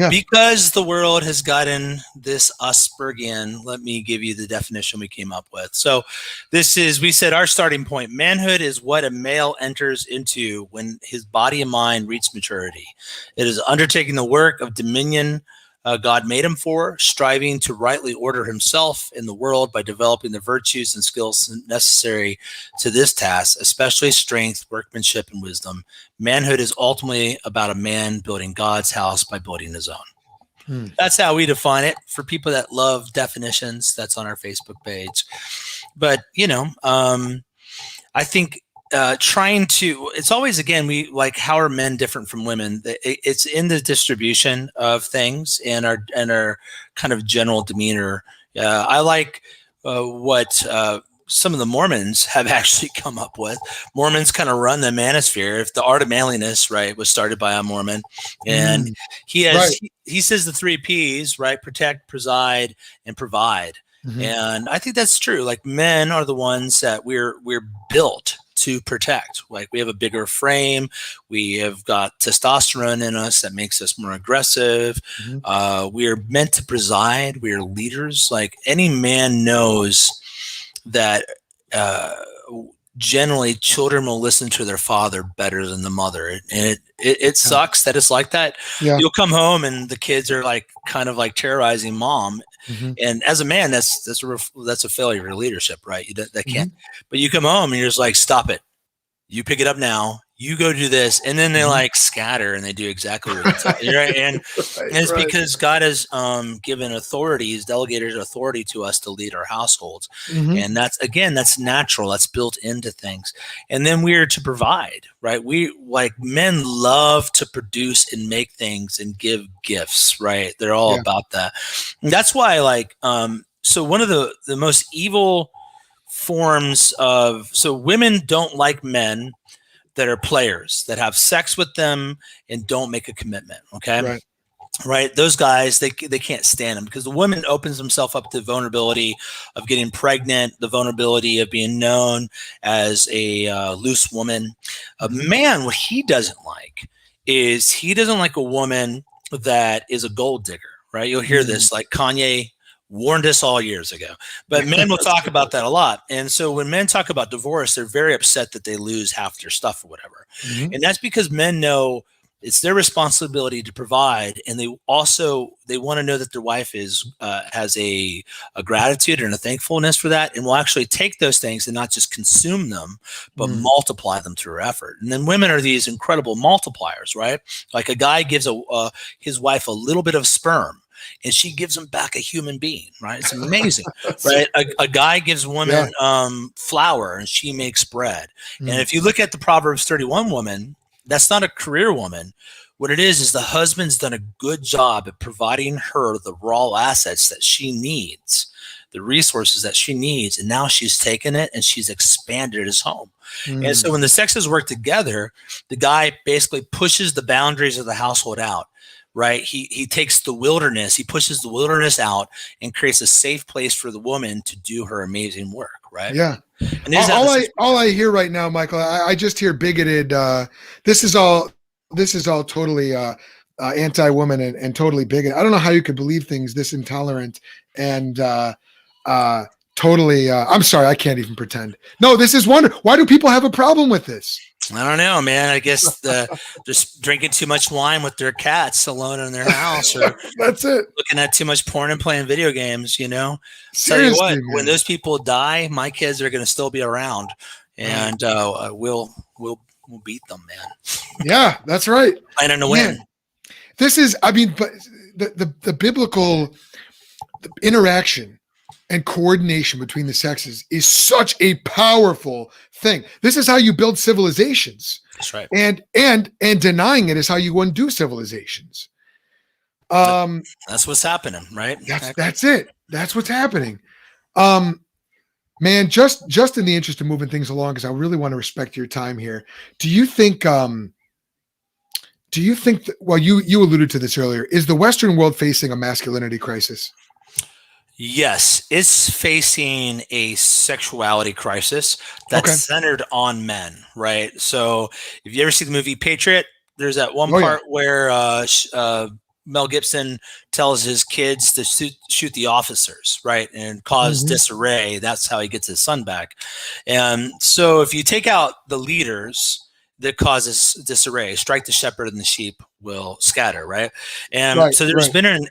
Speaker 3: because the world has gotten this Aspergian, let me give you the definition we came up with. So we said our starting point. Manhood is what a male enters into when his body and mind reach maturity. It is undertaking the work of dominion God made him for, striving to rightly order himself in the world by developing the virtues and skills necessary to this task, especially strength, workmanship, and wisdom. Manhood is ultimately about a man building God's house by building his own. That's how we define it. For people that love definitions, that's on our Facebook page. But, I think it's always, again, we like, how are men different from women? It's in the distribution of things and our kind of general demeanor. I like what some of the Mormons have actually come up with. Mormons kind of run the manosphere. If the art of manliness, right, was started by a Mormon, and he says the 3 P's, right? Protect, preside, and provide. And I think that's true. Like, men are the ones that we're built to protect. Like, we have a bigger frame, we have got testosterone in us that makes us more aggressive. We are meant to preside. We are leaders. Like, any man knows that generally children will listen to their father better than the mother, and it sucks that it's like that. You'll come home and the kids are like kind of like terrorizing mom. And as a man, that's a failure of leadership, right? That can't. But you come home and you're just like, stop it. You pick it up now. You go do this, and then they like scatter and they do exactly what it's right. And it's because God has given authority, He's delegated authority to us to lead our households, and that's natural. That's built into things. And then we are to provide, right? We, like, men love to produce and make things and give gifts, right? They're all about that. And that's why, like, so one of the most evil forms of, so women don't like men that are players, that have sex with them and don't make a commitment. Okay. Right. Those guys, they can't stand them, because the woman opens himself up to the vulnerability of getting pregnant, the vulnerability of being known as a loose woman. A man, what he doesn't like is, he doesn't like a woman that is a gold digger. Right. You'll hear this, like Kanye warned us all years ago, but men will talk about that a lot. And so when men talk about divorce, they're very upset that they lose half their stuff or whatever. And that's because men know it's their responsibility to provide, and they want to know that their wife has a gratitude and a thankfulness for that, and will actually take those things and not just consume them, but multiply them through effort. And then women are these incredible multipliers, right? Like, a guy gives his wife a little bit of sperm, and she gives him back a human being, right? It's amazing, right? A guy gives women flour, and she makes bread. And if you look at the Proverbs 31 woman, that's not a career woman. What it is the husband's done a good job at providing her the raw assets that she needs, the resources that she needs, and now she's taken it and she's expanded his home. And so when the sexes work together, the guy basically pushes the boundaries of the household out. Right. He takes the wilderness, he pushes the wilderness out and creates a safe place for the woman to do her amazing work. Right.
Speaker 2: Yeah.
Speaker 3: And
Speaker 2: all I hear right now, Michael, I just hear bigoted. This is all totally anti-woman and totally bigot. I don't know how you could believe things this intolerant and totally. I'm sorry, I can't even pretend. No, this is wonder. Why do people have a problem with this?
Speaker 3: I don't know, man. I guess just drinking too much wine with their cats alone in their house, or
Speaker 2: that's it.
Speaker 3: Looking at too much porn and playing video games. You know,
Speaker 2: Seriously,
Speaker 3: tell you what,
Speaker 2: man.
Speaker 3: when those people die, my kids are going to still be around, and we'll beat them, man.
Speaker 2: Yeah, that's right.
Speaker 3: Planning to win.
Speaker 2: This is, I mean, but the biblical interaction and coordination between the sexes is such a powerful thing. This is how you build civilizations.
Speaker 3: That's right.
Speaker 2: And denying it is how you undo civilizations.
Speaker 3: That's what's happening, right?
Speaker 2: That's it. That's what's happening. Man, just in the interest of moving things along, because I really want to respect your time here. Do you think that, well, you alluded to this earlier, is the Western world facing a masculinity crisis?
Speaker 3: Yes, it's facing a sexuality crisis that's centered on men, right? So if you ever see the movie Patriot, there's that one part where Mel Gibson tells his kids to shoot the officers, right, and cause disarray. That's how he gets his son back. And so if you take out the leaders that causes disarray, strike the shepherd and the sheep will scatter, right? And so there's been an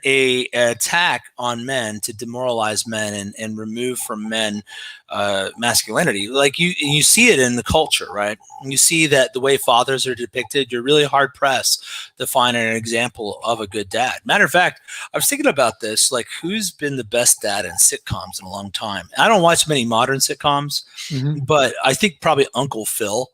Speaker 3: attack on men to demoralize men and remove from men masculinity. Like you see it in the culture, right? And you see that the way fathers are depicted, you're really hard pressed to find an example of a good dad. Matter of fact, I was thinking about this, like who's been the best dad in sitcoms in a long time? I don't watch many modern sitcoms, but I think probably Uncle Phil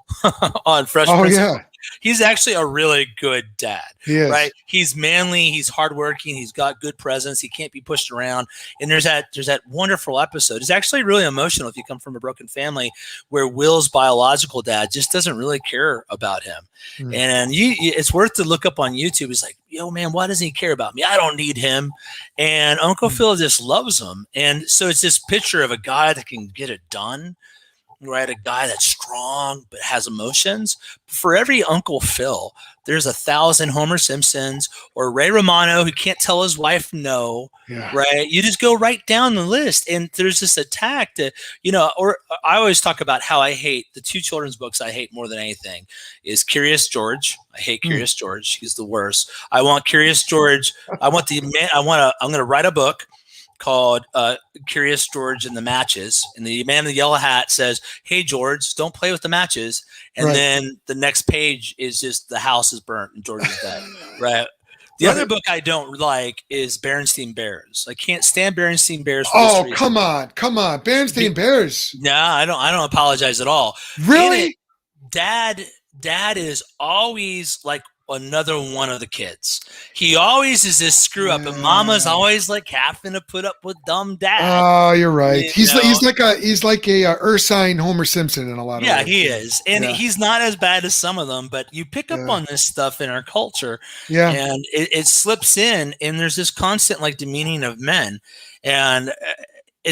Speaker 3: on Fresh Prince.
Speaker 2: Yeah.
Speaker 3: He's actually a really good dad,
Speaker 2: right?
Speaker 3: He's manly, he's hardworking, he's got good presence, he can't be pushed around. And there's that wonderful episode. It's actually really emotional if you come from a broken family where Will's biological dad just doesn't really care about him. And it's worth to look up on YouTube. He's like, yo, man, why doesn't he care about me? I don't need him. And Uncle Phil just loves him. And so it's this picture of a guy that can get it done. Right, a guy that's strong but has emotions. For every Uncle Phil, there's 1,000 Homer Simpsons or Ray Romano who can't tell his wife no. Right, you just go right down the list, and there's this attack to, or I always talk about how I hate the two children's books I hate more than anything is Curious George. I hate Curious George. He's the worst. I want Curious George. I'm going to write a book called Curious George and the Matches. And the man in the yellow hat says, hey, George, don't play with the matches. And then the next page is just the house is burnt and George is dead. Right. The other book I don't like is Berenstain Bears. I can't stand Berenstain Bears.
Speaker 2: For this come on. Berenstain Bears.
Speaker 3: No, I don't apologize at all.
Speaker 2: Really?
Speaker 3: Dad is always like another one of the kids. He always is this screw up, and Mama's always like having to put up with dumb dad.
Speaker 2: Oh, you're right. He's like a Ursine Homer Simpson in a lot of ways.
Speaker 3: Yeah, he is, and he's not as bad as some of them. But you pick up on this stuff in our culture, and it slips in, and there's this constant like demeaning of men, and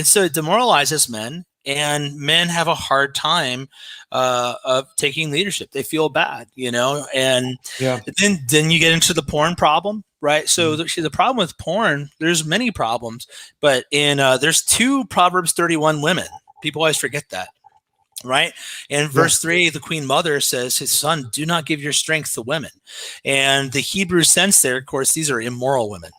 Speaker 3: so it demoralizes men. And men have a hard time of taking leadership. They feel bad, and then you get into the porn problem, right? So the problem with porn, there's many problems, but there's 2 Proverbs 31 women. People always forget that, right? And verse 3, the Queen Mother says, his son, do not give your strength to women. And the Hebrew sense there, of course, these are immoral women.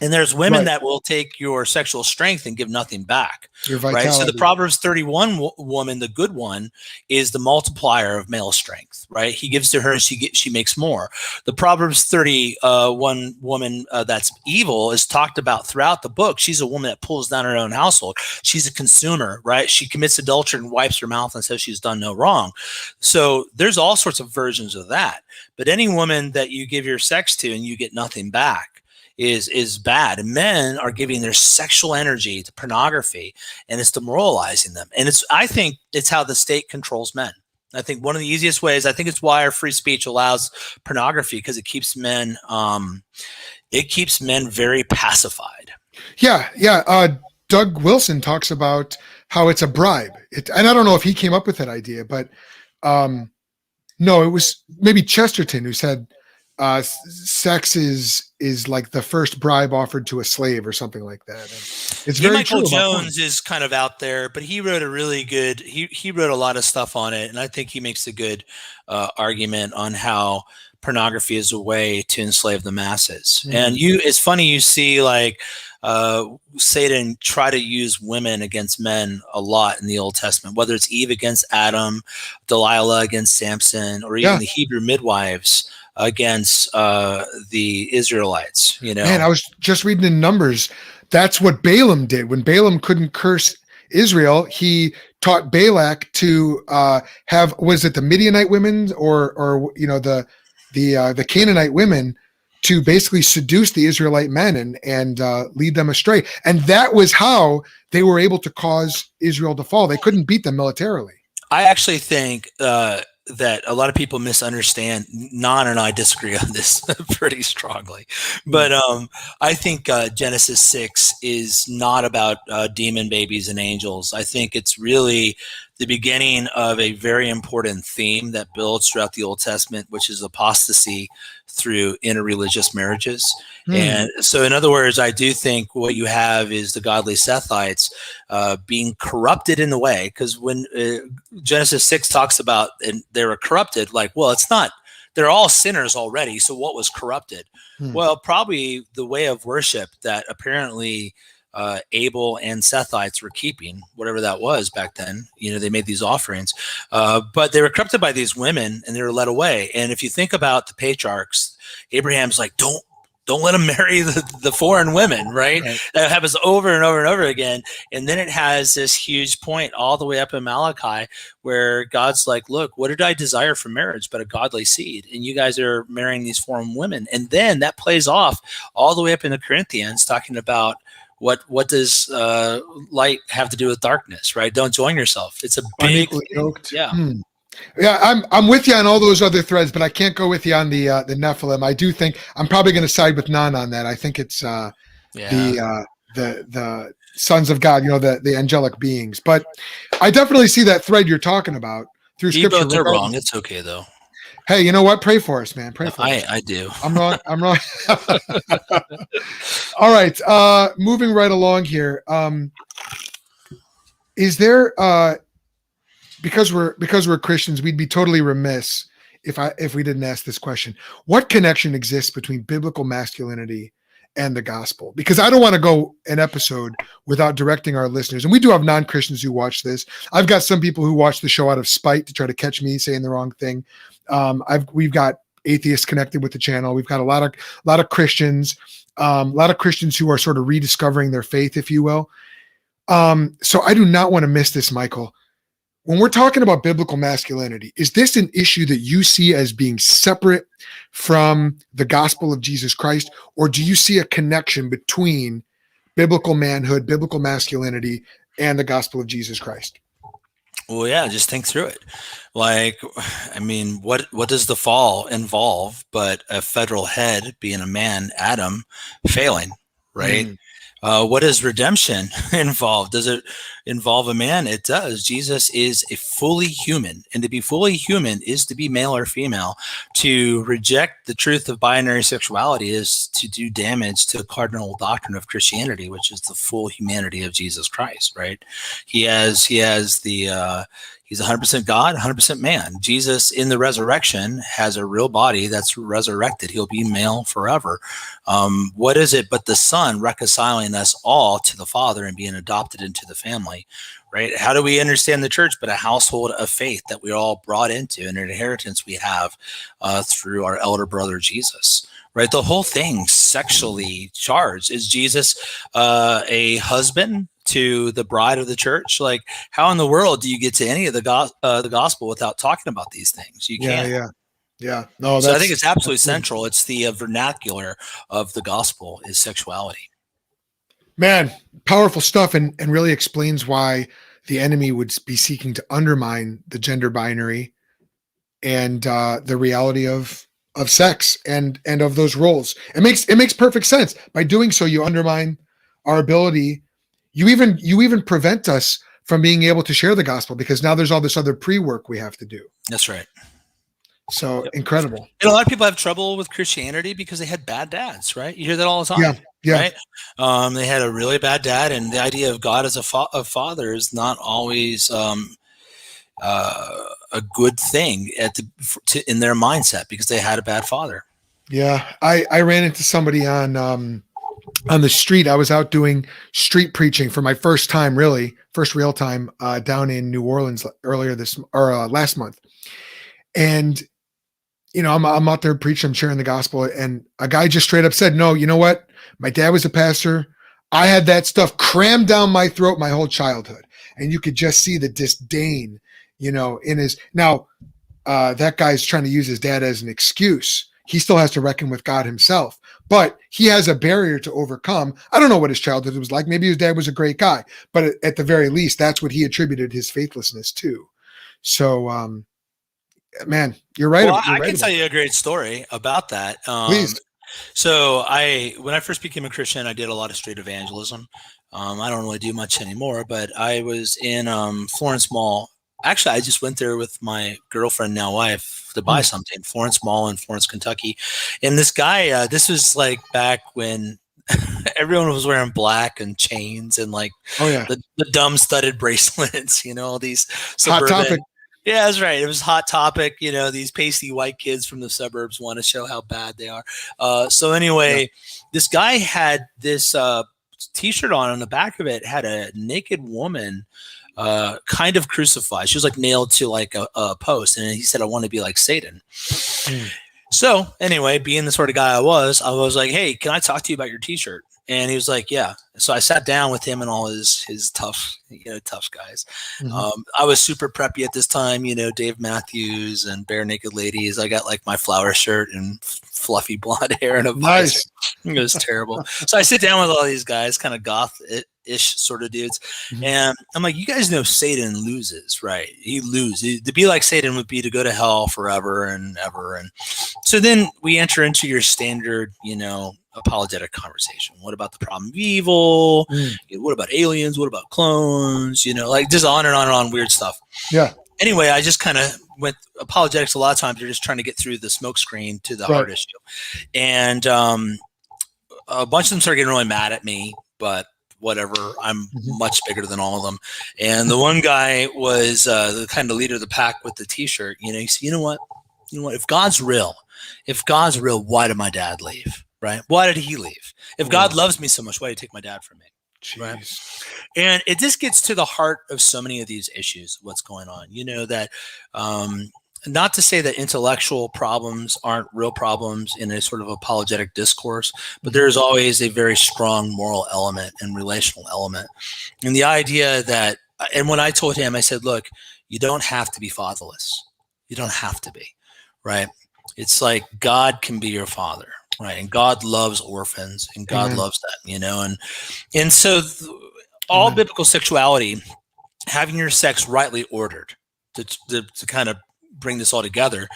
Speaker 3: And there's women that will take your sexual strength and give nothing back. Your vitality. Right. So the Proverbs 31 woman, the good one, is the multiplier of male strength. Right. He gives to her, she makes more. The Proverbs 31 woman that's evil is talked about throughout the book. She's a woman that pulls down her own household. She's a consumer. Right. She commits adultery and wipes her mouth and says she's done no wrong. So there's all sorts of versions of that. But any woman that you give your sex to and you get nothing back is bad. And men are giving their sexual energy to pornography, and it's demoralizing them. And I think it's how the state controls men. I think one of the easiest ways, I think it's why our free speech allows pornography, because it keeps men very pacified.
Speaker 2: Yeah. Doug Wilson talks about how it's a bribe. And I don't know if he came up with that idea, but no, it was maybe Chesterton who said, sex is like the first bribe offered to a slave or something like that. And it's very
Speaker 3: Michael
Speaker 2: true.
Speaker 3: Jones is kind of out there, but he wrote a really good. He wrote a lot of stuff on it, and I think he makes a good argument on how pornography is a way to enslave the masses. And it's funny, you see like Satan try to use women against men a lot in the Old Testament, whether it's Eve against Adam, Delilah against Samson, or even the Hebrew midwives against the Israelites.
Speaker 2: Man, I was just reading in Numbers. That's what Balaam did. When Balaam couldn't curse Israel, he taught Balak to have, was it the Midianite women or the Canaanite women, to basically seduce the Israelite men and lead them astray. And that was how they were able to cause Israel to fall. They couldn't beat them militarily.
Speaker 3: I actually think that a lot of people misunderstand. Nan and I disagree on this pretty strongly, but I think Genesis 6 is not about demon babies and angels. I think it's really the beginning of a very important theme that builds throughout the Old Testament, which is apostasy through interreligious marriages. And so, in other words, I do think what you have is the godly Sethites being corrupted in the way, because when Genesis 6 talks about and they were corrupted, like, well, it's not, they're all sinners already. So what was corrupted? Well, probably the way of worship that apparently Abel and Sethites were keeping, whatever that was back then. They made these offerings, but they were corrupted by these women and they were led away. And if you think about the patriarchs, Abraham's like, don't let them marry the foreign women, right? That happens over and over and over again. And then it has this huge point all the way up in Malachi where God's like, look, what did I desire for marriage but a godly seed? And you guys are marrying these foreign women. And then that plays off all the way up in the Corinthians, talking about what does light have to do with darkness, right? Don't join yourself. It's a big
Speaker 2: yoked. Yeah, I'm with you on all those other threads, but I can't go with you on the Nephilim. I do think I'm probably going to side with Nan on that. I think it's the sons of God, the angelic beings. But I definitely see that thread you're talking about through Scripture.
Speaker 3: Both are wrong. It's okay though.
Speaker 2: Hey, you know what? Pray for us, man. Pray for us.
Speaker 3: I do.
Speaker 2: I'm wrong. All right. Moving right along here. Is there? Because we're Christians, we'd be totally remiss if we didn't ask this question. What connection exists between biblical masculinity and the gospel? Because I don't want to go an episode without directing our listeners. And we do have non-Christians who watch this. I've got some people who watch the show out of spite to try to catch me saying the wrong thing. We've got atheists connected with the channel. We've got a lot of Christians, who are sort of rediscovering their faith, if you will. So I do not want to miss this, Michael. When we're talking about biblical masculinity, is this an issue that you see as being separate from the gospel of Jesus Christ, or do you see a connection between biblical manhood, biblical masculinity, and the gospel of Jesus Christ?
Speaker 3: Well, yeah, just think through it. Like, I mean, what does the fall involve but a federal head, being a man, Adam, failing, right? What does redemption involve? Does it involve a man? It does. Jesus is a fully human, and to be fully human is to be male or female. To reject the truth of binary sexuality is to do damage to the cardinal doctrine of Christianity, which is the full humanity of Jesus Christ, right? He's 100% God, 100% man. Jesus in the resurrection has a real body that's resurrected. He'll be male forever. What is it but the Son reconciling us all to the Father and being adopted into the family, right? How do we understand the church but a household of faith that we're all brought into, and an inheritance we have through our elder brother Jesus, right? The whole thing sexually charged. Is Jesus a husband to the bride of the church? Like, how in the world do you get to any of the gospel without talking about these things? You can't.
Speaker 2: Yeah. No,
Speaker 3: so I think it's absolutely central. It's the vernacular of the gospel is sexuality.
Speaker 2: Man, powerful stuff, and really explains why the enemy would be seeking to undermine the gender binary and the reality of sex and of those roles. It makes perfect sense. By doing so, you undermine our ability. You even prevent us from being able to share the gospel, because now there's all this other pre-work we have to do.
Speaker 3: That's right.
Speaker 2: So
Speaker 3: Yep.
Speaker 2: incredible.
Speaker 3: And a lot of people have trouble with Christianity because they had bad dads, right? You hear that all the time,
Speaker 2: Yeah.
Speaker 3: right? They had a really bad dad, and the idea of God as a father is not always a good thing in their mindset because they had a bad father.
Speaker 2: Yeah. I ran into somebody on the street. I was out doing street preaching for my first real time down in New Orleans last month. And, I'm out there preaching, I'm sharing the gospel. And a guy just straight up said, no, you know what? My dad was a pastor. I had that stuff crammed down my throat my whole childhood. And you could just see the disdain, in his, now that guy's trying to use his dad as an excuse. He still has to reckon with God himself, but he has a barrier to overcome. I don't know what his childhood was like. Maybe his dad was a great guy, but at the very least, that's what he attributed his faithlessness to. So, man, you're right.
Speaker 3: Well, I can tell you a great story about that.
Speaker 2: Please.
Speaker 3: So when I first became a Christian, I did a lot of street evangelism. I don't really do much anymore, but I was in Florence Mall. Actually, I just went there with my girlfriend, now wife, to buy something. Florence Mall in Florence, Kentucky. And this guy, this was like back when everyone was wearing black and chains and like the dumb studded bracelets, all these suburban.
Speaker 2: Hot Topic.
Speaker 3: Yeah, that's right. It was Hot Topic. These pasty white kids from the suburbs want to show how bad they are. So anyway, this guy had this T-shirt on the back of it had a naked woman kind of crucified. She was like nailed to like a post. And he said, I want to be like Satan. So anyway, being the sort of guy I was like, hey, can I talk to you about your T-shirt? And he was like, yeah. So I sat down with him and all his tough guys.
Speaker 2: Mm-hmm.
Speaker 3: I was super preppy at this time, Dave Matthews and Bare Naked Ladies. I got like my flower shirt and fluffy blonde hair and a visor. It was terrible. So I sit down with all these guys, kind of goth-ish sort of dudes. Mm-hmm. And I'm like, you guys know Satan loses, right? He loses. To be like Satan would be to go to hell forever and ever. And so then we enter into your standard, apologetic conversation. What about the problem of evil? What about aliens? What about clones? Like just on and on and on, weird stuff.
Speaker 2: Yeah.
Speaker 3: Anyway, I just kind of went apologetics. A lot of times they're just trying to get through the smoke screen to the hard issue. And a bunch of them started getting really mad at me, but whatever. I'm much bigger than all of them. And the one guy was the kind of leader of the pack with the T-shirt. He said, you know what? If God's real, why did my dad leave? Right? Why did he leave? If God loves me so much, why did he take my dad from me?
Speaker 2: Jeez.
Speaker 3: Right? And it just gets to the heart of so many of these issues, what's going on. That not to say that intellectual problems aren't real problems in a sort of apologetic discourse, but there's always a very strong moral element and relational element. And the idea that, and when I told him, I said, look, you don't have to be fatherless. You don't have to be, right? It's like God can be your father. Right. And God loves orphans and God loves that, and so all biblical sexuality, having your sex rightly ordered to kind of bring this all together,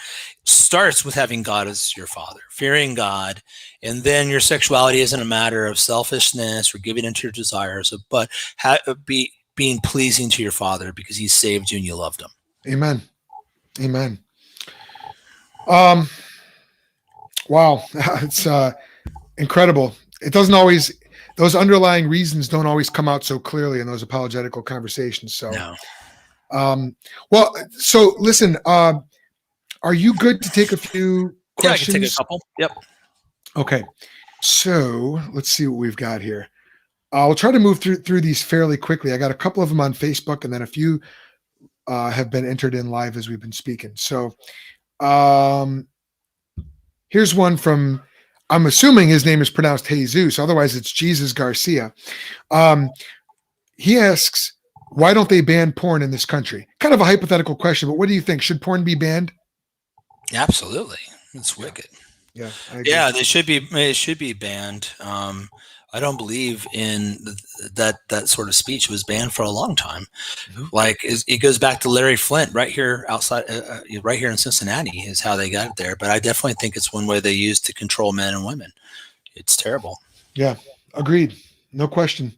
Speaker 3: starts with having God as your father, fearing God. And then your sexuality isn't a matter of selfishness or giving into your desires, but being pleasing to your father because he saved you and you loved him.
Speaker 2: Amen. Wow, it's incredible. It doesn't always; those underlying reasons don't always come out so clearly in those apologetical conversations. So, well, so listen. Are you good to take a few questions?
Speaker 3: Yeah, I can take a couple. Yep.
Speaker 2: Okay, so let's see what we've got here. I'll try to move through these fairly quickly. I got a couple of them on Facebook, and then a few have been entered in live as we've been speaking. So. Here's one from, I'm assuming his name is pronounced Jesus. Otherwise, it's Jesus Garcia. He asks, why don't they ban porn in this country? Kind of a hypothetical question, but what do you think? Should porn be banned?
Speaker 3: Absolutely. It's wicked.
Speaker 2: Yeah.
Speaker 3: Yeah, they should be. It should be banned. I don't believe in that sort of speech was banned for a long time. Like it goes back to Larry Flint right here outside, right here in Cincinnati is how they got it there. But I definitely think it's one way they use to control men and women. It's terrible.
Speaker 2: Yeah, agreed. No question.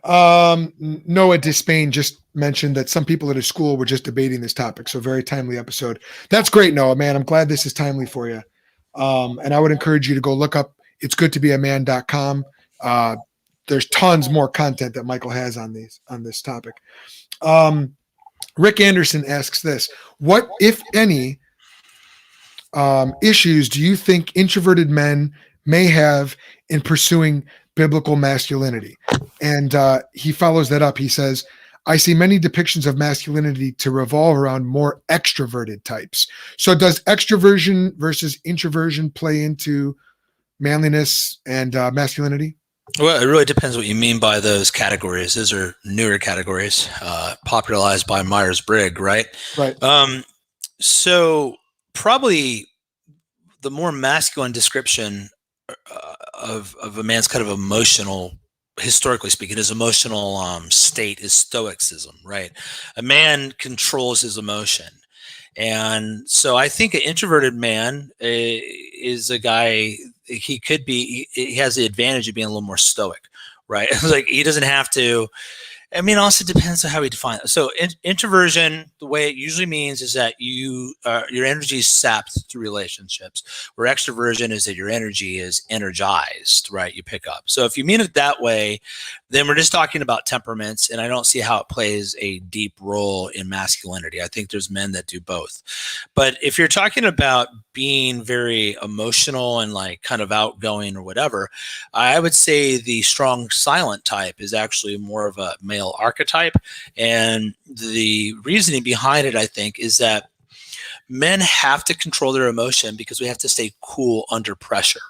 Speaker 2: Noah Despain just mentioned that some people at his school were just debating this topic. So very timely episode. That's great, Noah, man. I'm glad this is timely for you. And I would encourage you to go look up itsgoodtobeaman.com. There's tons more content that Michael has on this topic. Rick Anderson asks this: what, if any, issues do you think introverted men may have in pursuing biblical masculinity? And he follows that up. He says, I see many depictions of masculinity to revolve around more extroverted types. So does extroversion versus introversion play into manliness and masculinity?
Speaker 3: Well, it really depends what you mean by those categories. Those are newer categories, popularized by Myers-Briggs, right?
Speaker 2: Right.
Speaker 3: So probably the more masculine description of a man's kind of emotional, historically speaking, his emotional state is stoicism, right? A man controls his emotion. And so I think an introverted man is a guy, he has the advantage of being a little more stoic, right? Like he doesn't have to, I mean, also depends on how we define it. So introversion, the way it usually means is that your energy is sapped through relationships, where extroversion is that your energy is energized, right? You pick up. So if you mean it that way, then we're just talking about temperaments, and I don't see how it plays a deep role in masculinity. I think there's men that do both. But if you're talking about being very emotional and like kind of outgoing or whatever, I would say the strong silent type is actually more of a male archetype. And the reasoning behind it, I think, is that men have to control their emotion because we have to stay cool under pressure.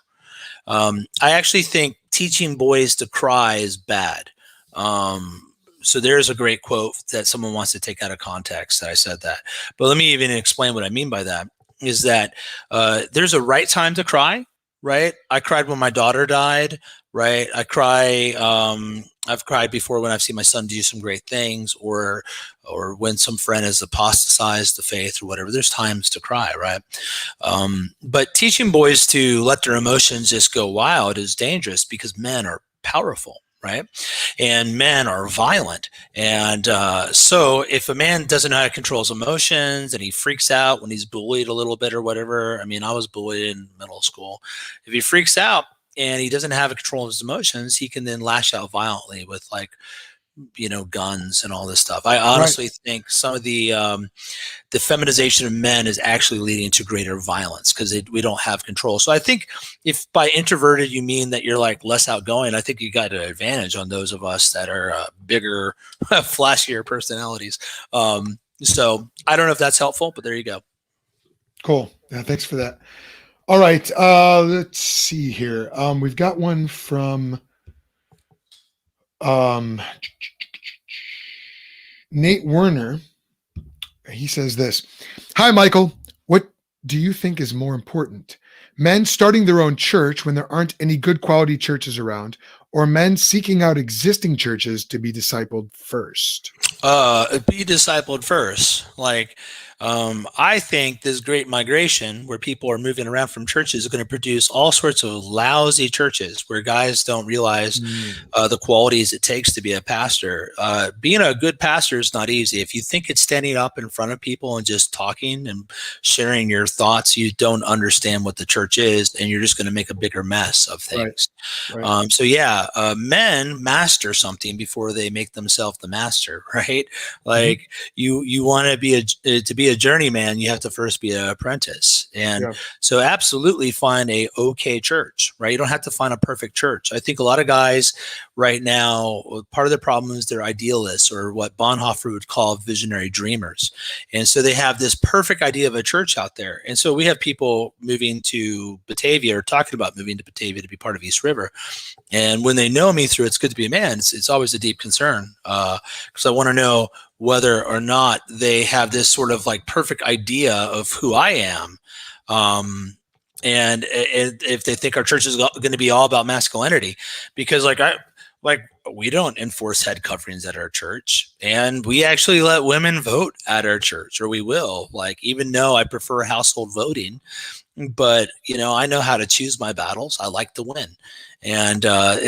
Speaker 3: I actually think teaching boys to cry is bad. So there's a great quote that someone wants to take out of context that I said that. But let me even explain what I mean by that, is that there's a right time to cry, right? I cried when my daughter died, right? I cry. I've cried before when I've seen my son do some great things, or when some friend has apostatized the faith or whatever. There's times to cry, right? But teaching boys to let their emotions just go wild is dangerous because men are powerful, right? And men are violent. And so if a man doesn't know how to control his emotions and he freaks out when he's bullied a little bit or whatever, I mean, I was bullied in middle school. If he freaks out and he doesn't have a control of his emotions, he can then lash out violently with guns and all this stuff. I honestly think some of the feminization of men is actually leading to greater violence because we don't have control. So I think if by introverted you mean that you're like less outgoing, I think you got an advantage on those of us that are bigger, flashier personalities. So I don't know if that's helpful, but there you go.
Speaker 2: Cool. Yeah, thanks for that. All right. Let's see here. We've got one from Nate Werner. He says this: Hi, Michael. What do you think is more important? Men starting their own church when there aren't any good quality churches around, or men seeking out existing churches to be discipled first?
Speaker 3: Be discipled first. I think this great migration where people are moving around from churches is going to produce all sorts of lousy churches where guys don't realize the qualities it takes to be a pastor. Being a good pastor is not easy. If you think it's standing up in front of people and just talking and sharing your thoughts, you don't understand what the church is, and you're just going to make a bigger mess of things. Right. Men master something before they make themselves the master, right? Like you want to be a journeyman, you have to first be an apprentice. And so absolutely find a okay church, right? You don't have to find a perfect church. I think a lot of guys right now, part of the problem is they're idealists, or what Bonhoeffer would call visionary dreamers. And so they have this perfect idea of a church out there. And so we have people moving to Batavia, or talking about moving to Batavia to be part of East River. And when they know me through It's Good to Be a Man, it's always a deep concern because I want to know whether or not they have this sort of like perfect idea of who I am. And if they think our church is going to be all about masculinity, because we don't enforce head coverings at our church, and we actually let women vote at our church, or we will, even though I prefer household voting, but I know how to choose my battles. I like to win. And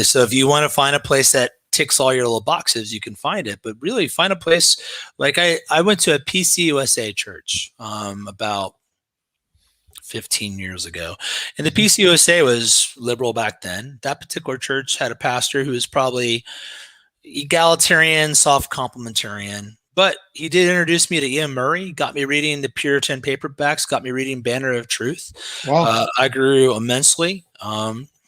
Speaker 3: so if you want to find a place that ticks all your little boxes, you can find it. But really find a place. Like I went to a PCUSA church about 15 years ago. And the PCUSA was liberal back then. That particular church had a pastor who was probably egalitarian, soft complementarian. But he did introduce me to Ian Murray, got me reading the Puritan paperbacks, got me reading Banner of Truth.
Speaker 2: Wow.
Speaker 3: I grew immensely.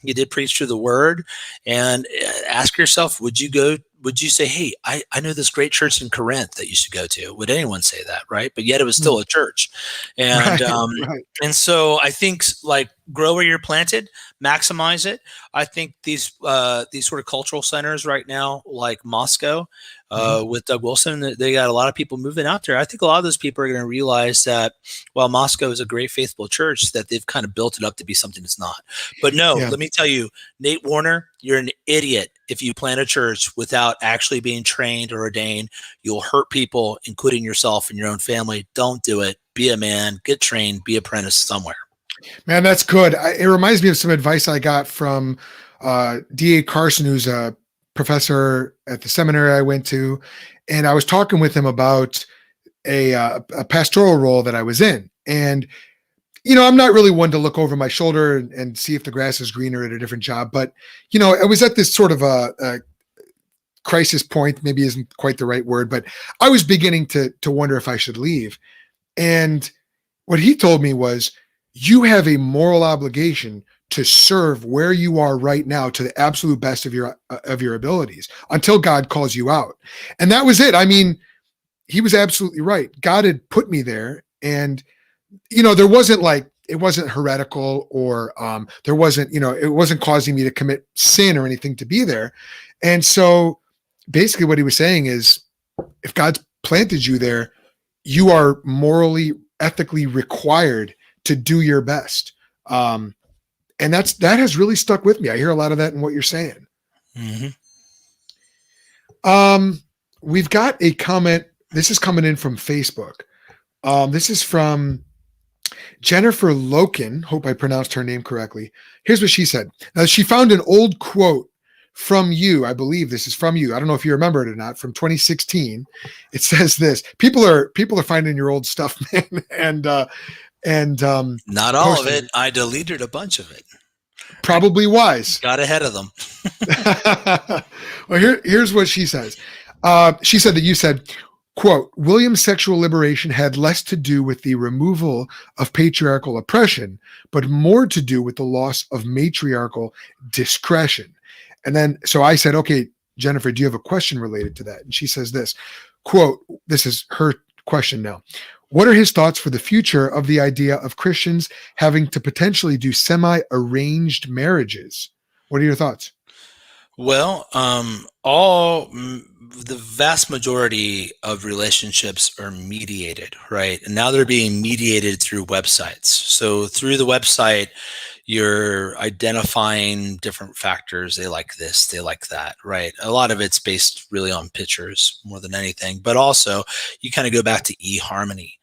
Speaker 3: He did preach through the word. And ask yourself, would you say, hey, I know this great church in Corinth that you should go to? Would anyone say that, right? But yet it was still a church. And
Speaker 2: Right.
Speaker 3: and so I think like grow where you're planted, maximize it. I think these sort of cultural centers right now, like Moscow, with Doug Wilson, they got a lot of people moving out there. I think a lot of those people are going to realize that while Moscow is a great faithful church, that they've kind of built it up to be something it's not. But no, let me tell you, Nate Warner, you're an idiot if you plant a church without actually being trained or ordained. You'll hurt people, including yourself and your own family. Don't do it. Be a man, get trained, be apprentice somewhere.
Speaker 2: Man, that's good. It reminds me of some advice I got from D.A. Carson, who's a professor at the seminary I went to. And I was talking with him about a pastoral role that I was in. And, I'm not really one to look over my shoulder and see if the grass is greener at a different job. But, I was at this sort of a crisis point, maybe isn't quite the right word, but I was beginning to wonder if I should leave. And what he told me was, you have a moral obligation to serve where you are right now to the absolute best of your abilities until God calls you out. And that was it. I mean, he was absolutely right. God had put me there, and there wasn't it wasn't heretical or there wasn't, it wasn't causing me to commit sin or anything to be there. And so basically what he was saying is, if God's planted you there, you are morally, ethically required to do your best. And that has really stuck with me. I hear a lot of that in what you're saying. We've got a comment. This is coming in from Facebook. This is from Jennifer Loken. Hope I pronounced her name correctly. Here's what she said. She found an old quote from you. I believe this is from you. I don't know if you remember it or not, from 2016. It says this: people are finding your old stuff, man. And
Speaker 3: not all of it. I deleted a bunch of it.
Speaker 2: Probably wise.
Speaker 3: Got ahead of them.
Speaker 2: Well, here's what she says. She said that you said, quote, William's sexual liberation had less to do with the removal of patriarchal oppression, but more to do with the loss of matriarchal discretion. And then, so I said, okay, Jennifer, do you have a question related to that? And she says this, quote, this is her question now. What are his thoughts for the future of the idea of Christians having to potentially do semi-arranged marriages? What are your thoughts?
Speaker 3: Well, the vast majority of relationships are mediated, right? And now they're being mediated through websites. So through the website, you're identifying different factors. They like this, they like that, right? A lot of it's based really on pictures more than anything, but also you kind of go back to eHarmony.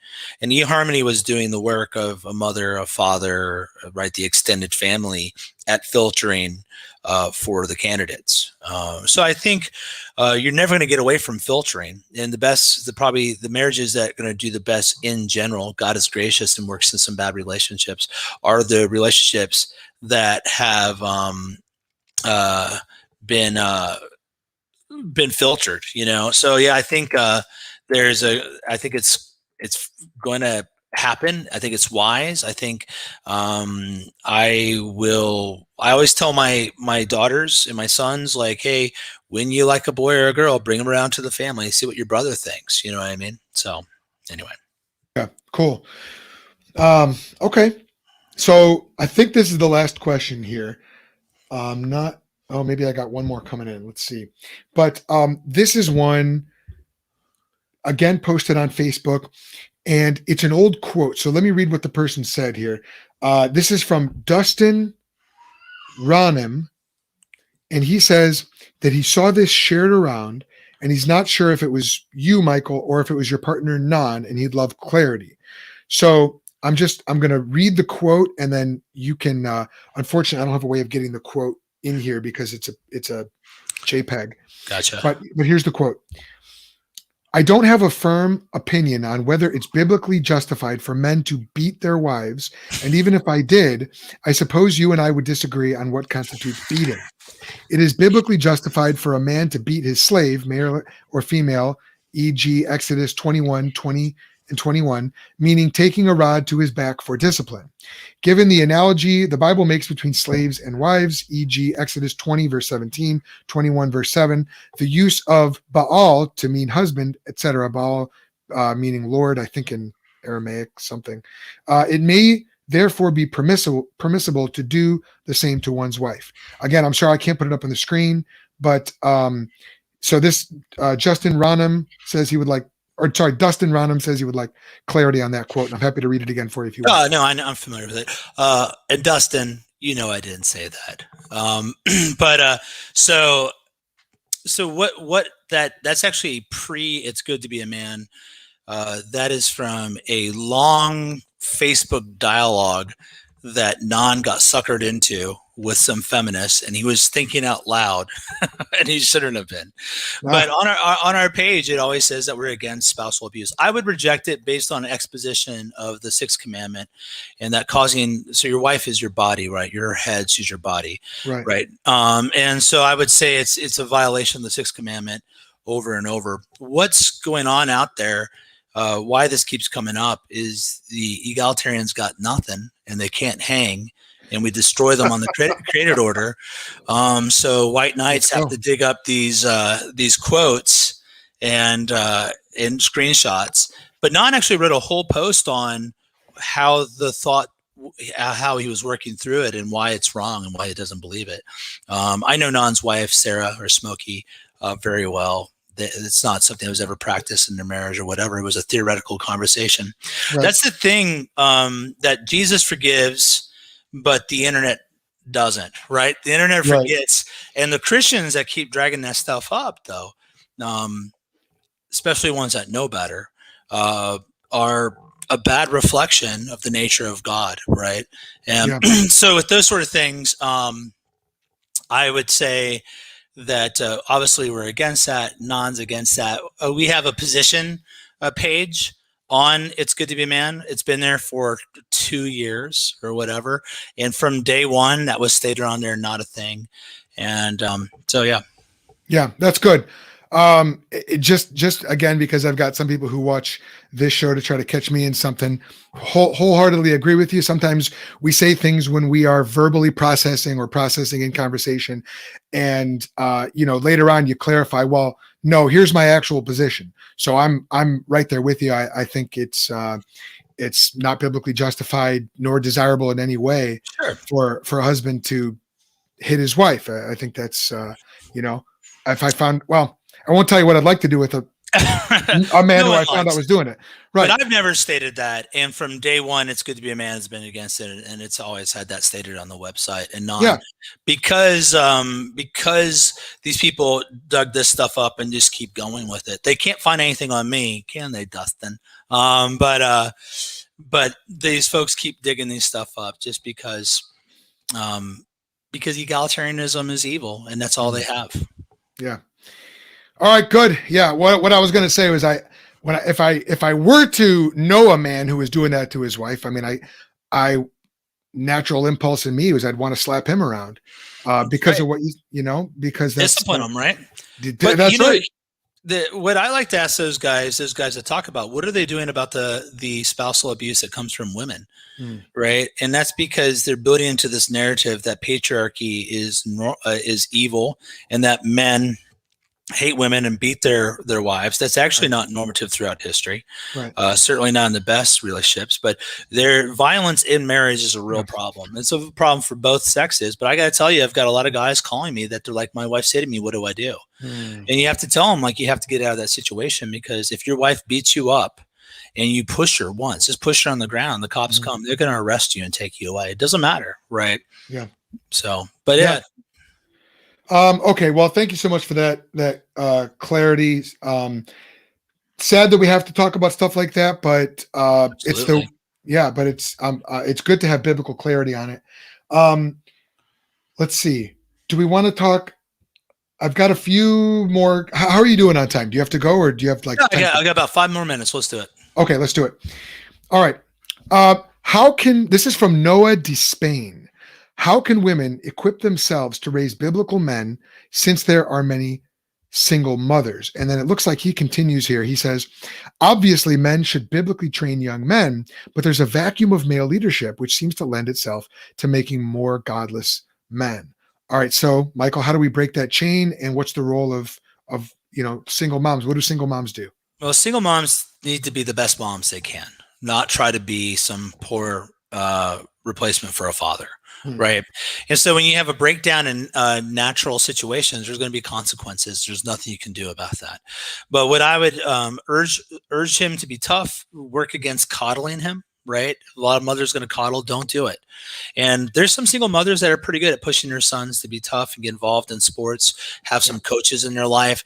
Speaker 3: And eHarmony was doing the work of a mother, a father, right? The extended family at filtering for the candidates. So I think you're never going to get away from filtering. And the marriages that are going to do the best in general, God is gracious and works in some bad relationships, are the relationships that have been filtered, So yeah, I think I think it's going to happen. I think it's wise. I think I always tell my daughters and my sons, like, hey, when you like a boy or a girl, bring them around to the family, see what your brother thinks. You know what I mean? So anyway.
Speaker 2: Yeah, cool. Okay. So I think this is the last question here. Maybe I got one more coming in. Let's see. But this is one, again, posted on Facebook, and it's an old quote. So let me read what the person said here. This is from Dustin Ronem, and he says that he saw this shared around, and he's not sure if it was you, Michael, or if it was your partner, Nan, and he'd love clarity. So I'm going to read the quote, and then you can, unfortunately, I don't have a way of getting the quote in here because it's a JPEG.
Speaker 3: Gotcha.
Speaker 2: But here's the quote. I don't have a firm opinion on whether it's biblically justified for men to beat their wives. And even if I did, I suppose you and I would disagree on what constitutes beating. It is biblically justified for a man to beat his slave, male or female, e.g. Exodus 21:20 and 21, meaning taking a rod to his back for discipline. Given the analogy the Bible makes between slaves and wives, e.g. Exodus 20 verse 17, 21 verse 7, the use of Baal to mean husband, etc., Baal meaning Lord, I think in Aramaic something, it may therefore be permissible to do the same to one's wife. Again, I'm sorry I can't put it up on the screen, but so this Dustin Ronham says he would like clarity on that quote, and I'm happy to read it again for you if you want.
Speaker 3: No, I'm familiar with it. And Dustin, I didn't say that. But so what that's actually It's Good to Be a Man. That is from a long Facebook dialogue that Non got suckered into with some feminists, and he was thinking out loud, and he shouldn't have been. Wow. But on our page, it always says that we're against spousal abuse. I would reject it based on exposition of the Sixth Commandment, and that so your wife is your body, right? Your head, she's your body, right? And so I would say it's a violation of the Sixth Commandment over and over. What's going on out there? Why this keeps coming up is the egalitarians got nothing, and they can't hang. And we destroy them on the created order. So white knights have to dig up these quotes and screenshots. But Non actually wrote a whole post on how he was working through it and why it's wrong and why he doesn't believe it. I know Non's wife, Sarah or Smokey, very well. It's not something that was ever practiced in their marriage or whatever. It was a theoretical conversation. Right. That's the thing, that Jesus forgives, but the internet doesn't, right? The internet forgets. And the Christians that keep dragging that stuff up, though, especially ones that know better, are a bad reflection of the nature of God, right? And so with those sort of things, I would say that obviously we're against that. Non's against that. We have a position page on It's Good to Be a Man. It's been there for 2 years or whatever. And from day one, that was stated on there, not a thing. And so, yeah.
Speaker 2: Yeah, that's good. Just again, because I've got some people who watch this show to try to catch me in something, wholeheartedly agree with you. Sometimes we say things when we are verbally processing or processing in conversation. And, later on you clarify, well, no, here's my actual position. So I'm right there with you. I think it's not biblically justified nor desirable in any way for a husband to hit his wife. I think that's, if I found, I won't tell you what I'd like to do with a man who I found out was doing it. Right.
Speaker 3: But I've never stated that. And from day one, It's Good to Be a Man has been against it. And it's always had that stated on the website and not because these people dug this stuff up and just keep going with it. They can't find anything on me, can they, Dustin? But these folks keep digging these stuff up just because egalitarianism is evil, and that's all they have.
Speaker 2: Yeah. All right, good. Yeah. What I was going to say was if I were to know a man who was doing that to his wife, I mean, I natural impulse in me was I'd want to slap him around because of what because that's
Speaker 3: discipline him, right?
Speaker 2: That's right.
Speaker 3: What I like to ask those guys that talk about what are they doing about the spousal abuse that comes from women, right? And that's because they're building into this narrative that patriarchy is evil and that men hate women and beat their wives. That's actually not normative throughout history. Right. Certainly not in the best relationships, but their violence in marriage is a real problem. It's a problem for both sexes. But I got to tell you, I've got a lot of guys calling me that they're like, my wife's hitting me. What do I do? And you have to tell them, like, you have to get out of that situation, because if your wife beats you up and you push her once, just push her on the ground, the cops come, they're going to arrest you and take you away. It doesn't matter. Right. Yeah. So, but yeah.
Speaker 2: Okay. Well, thank you so much for that clarity. Sad that we have to talk about stuff like that, but it's good to have biblical clarity on it. Let's see. Do we want to talk? I've got a few more. How are you doing on time? Do you have to go, or do you have like?
Speaker 3: No, I got about 5 more minutes. Let's do it.
Speaker 2: Okay, let's do it. All right. This is from Noah de Spain. How can women equip themselves to raise biblical men since there are many single mothers? And then it looks like he continues here. He says, obviously men should biblically train young men, but there's a vacuum of male leadership, which seems to lend itself to making more godless men. All right. So Michael, how do we break that chain? And what's the role of single moms? What do single moms do?
Speaker 3: Well, single moms need to be the best moms they can, not try to be some poor replacement for a father. Right. And so when you have a breakdown in natural situations, there's going to be consequences. There's nothing you can do about that. But what I would urge him to be tough, work against coddling him. Right. A lot of mothers going to coddle. Don't do it. And there's some single mothers that are pretty good at pushing their sons to be tough and get involved in sports, have some coaches in their life,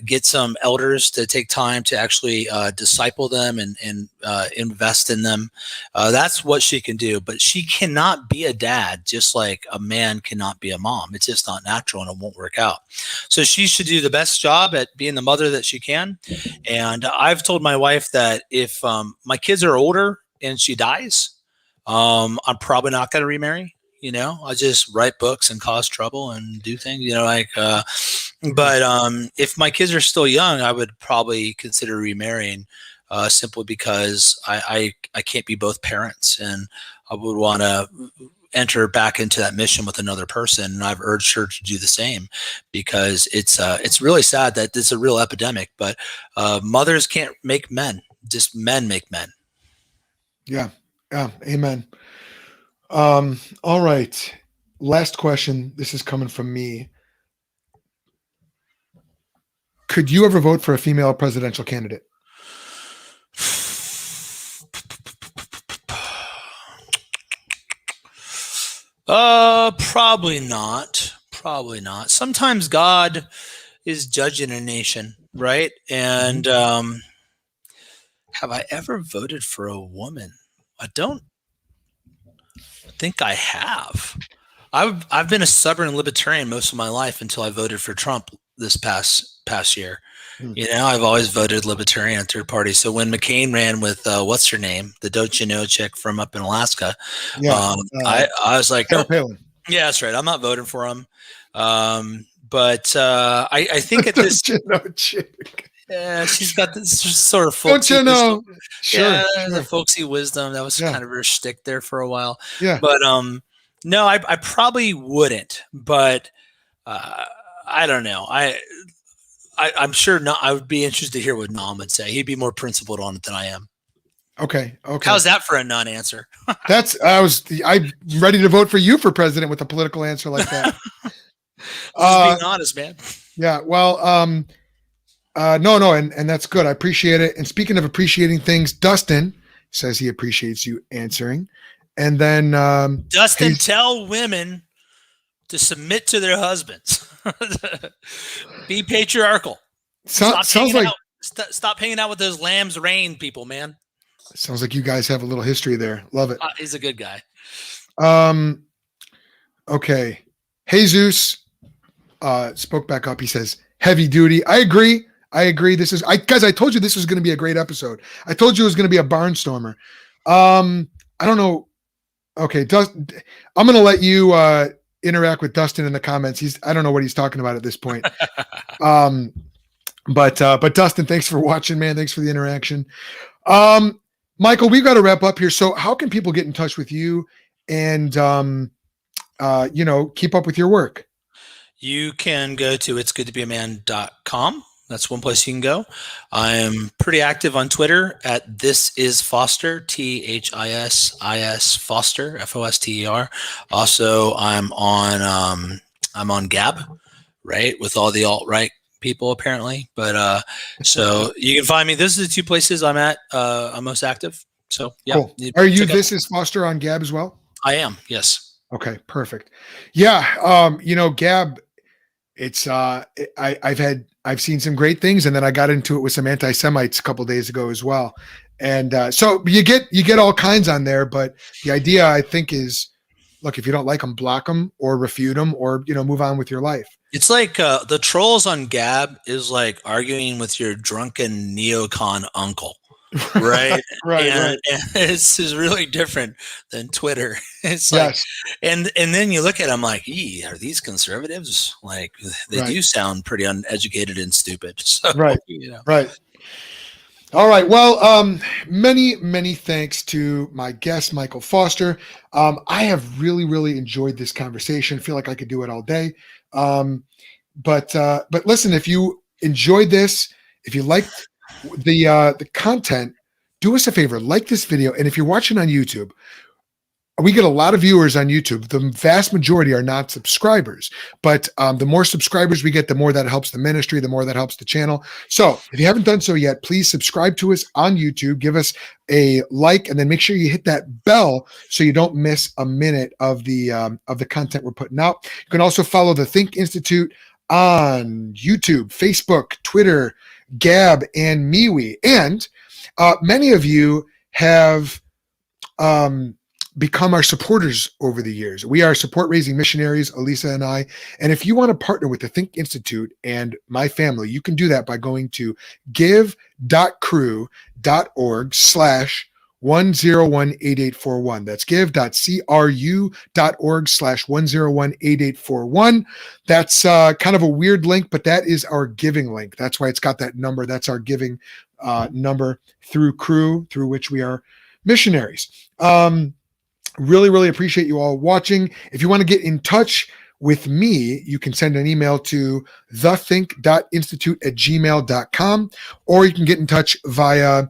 Speaker 3: get some elders to take time to actually disciple them and invest in them. That's what she can do. But she cannot be a dad just like a man cannot be a mom. It's just not natural and it won't work out. So she should do the best job at being the mother that she can. And I've told my wife that if my kids are older and she dies, I'm probably not going to remarry. I just write books and cause trouble and do things, but if my kids are still young, I would probably consider remarrying, simply because I can't be both parents, and I would want to enter back into that mission with another person. And I've urged her to do the same, because it's really sad that this is a real epidemic, but mothers can't make men, just men make men.
Speaker 2: Yeah. Amen. All right. Last question. This is coming from me. Could you ever vote for a female presidential candidate?
Speaker 3: Probably not. Probably not. Sometimes God is judging a nation, right? And have I ever voted for a woman? I don't think I have. I've been a stubborn libertarian most of my life until I voted for Trump this past year. I've always voted libertarian, third party. So when McCain ran with what's her name, the don't you know chick from up in Alaska, I was like,
Speaker 2: Sarah Palin.
Speaker 3: Yeah, that's right. I'm not voting for him. But I think at this,
Speaker 2: chick.
Speaker 3: Yeah, she's got this sort of
Speaker 2: folksy, don't you know? Sure.
Speaker 3: The folksy wisdom. That was kind of her shtick there for a while.
Speaker 2: Yeah.
Speaker 3: But no, I probably wouldn't. But I don't know. I'm sure not. I would be interested to hear what Nam would say. He'd be more principled on it than I am.
Speaker 2: Okay.
Speaker 3: How's that for a non-answer?
Speaker 2: I'm ready to vote for you for president with a political answer like that.
Speaker 3: Just being honest, man.
Speaker 2: Yeah. Well, no, and that's good. I appreciate it. And speaking of appreciating things, Dustin says he appreciates you answering. And then
Speaker 3: Dustin, tell women to submit to their husbands. Be patriarchal. Stop hanging out with those lamb's reign people, man.
Speaker 2: Sounds like you guys have a little history there. Love it.
Speaker 3: He's a good guy.
Speaker 2: Okay. Jesus spoke back up. He says, heavy duty. I agree. Guys, I told you this was going to be a great episode. I told you it was going to be a barnstormer. I don't know. Okay. I'm going to let you interact with Dustin in the comments. I don't know what he's talking about at this point. But Dustin, thanks for watching, man. Thanks for the interaction. Michael, we've got to wrap up here. So how can people get in touch with you and, keep up with your work?
Speaker 3: You can go to itsgoodtobeaman.com. That's one place you can go. I'm pretty active on Twitter at thisisfoster, THISIS Foster, FOSTER. Also, I'm on Gab, right, with all the alt-right people apparently. But so you can find me. Those are the two places I'm at. I'm most active. So yeah.
Speaker 2: Cool. Are you This Is Foster on Gab as well?
Speaker 3: I am. Yes.
Speaker 2: Okay. Perfect. Yeah. Gab. It's I've seen some great things, and then I got into it with some anti-Semites a couple of days ago as well. And so you get all kinds on there, but the idea I think is look, if you don't like them, block them or refute them or, move on with your life.
Speaker 3: It's like the trolls on Gab is like arguing with your drunken neocon uncle. Right.
Speaker 2: Right.
Speaker 3: And this is really different than Twitter. It's like,
Speaker 2: Yes.
Speaker 3: and then you look at them like, are these conservatives? Like they do sound pretty uneducated and stupid. So,
Speaker 2: right. Right. All right. Well, many thanks to my guest, Michael Foster. I have really, really enjoyed this conversation. I feel like I could do it all day. But listen, if you enjoyed this, if you liked the content, do us a favor, like this video. And if you're watching on YouTube, we get a lot of viewers on YouTube. The vast majority are not subscribers, but the more subscribers we get, the more that helps the ministry, the more that helps the channel. So if you haven't done so yet, please subscribe to us on YouTube, give us a like, and then make sure you hit that bell so you don't miss a minute of the content we're putting out. You can also follow the Think Institute on YouTube, Facebook, Twitter, Gab, and MeWe. And many of you have become our supporters over the years. We are support raising missionaries, Elisa and I. And if you want to partner with the Think Institute and my family, you can do that by going to give.cru.org/1018841. That's give.cru.org/1018841. That's kind of a weird link, but that is our giving link. That's why it's got that number. That's our giving number through Cru, through which we are missionaries. Really, really appreciate you all watching. If you want to get in touch with me, you can send an email to thethink.institute@gmail.com, or you can get in touch via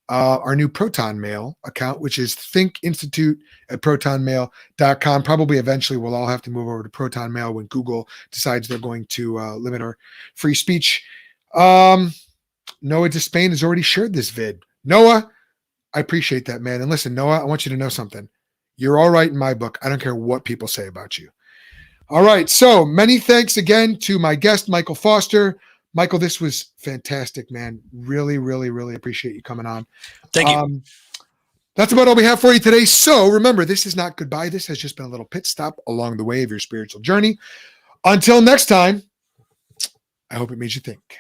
Speaker 2: our new Proton Mail account, which is thinkinstitute@protonmail.com. Probably eventually we'll all have to move over to Proton Mail when Google decides they're going to limit our free speech. Noah Despain has already shared this vid. Noah, I appreciate that, man. And listen, Noah, I want you to know something. You're all right in my book. I don't care what people say about you. All right. So many thanks again to my guest, Michael Foster. Michael, this was fantastic, man. Really, really, really appreciate you coming on.
Speaker 3: Thank you.
Speaker 2: That's about all we have for you today. So remember, this is not goodbye. This has just been a little pit stop along the way of your spiritual journey. Until next time, I hope it made you think.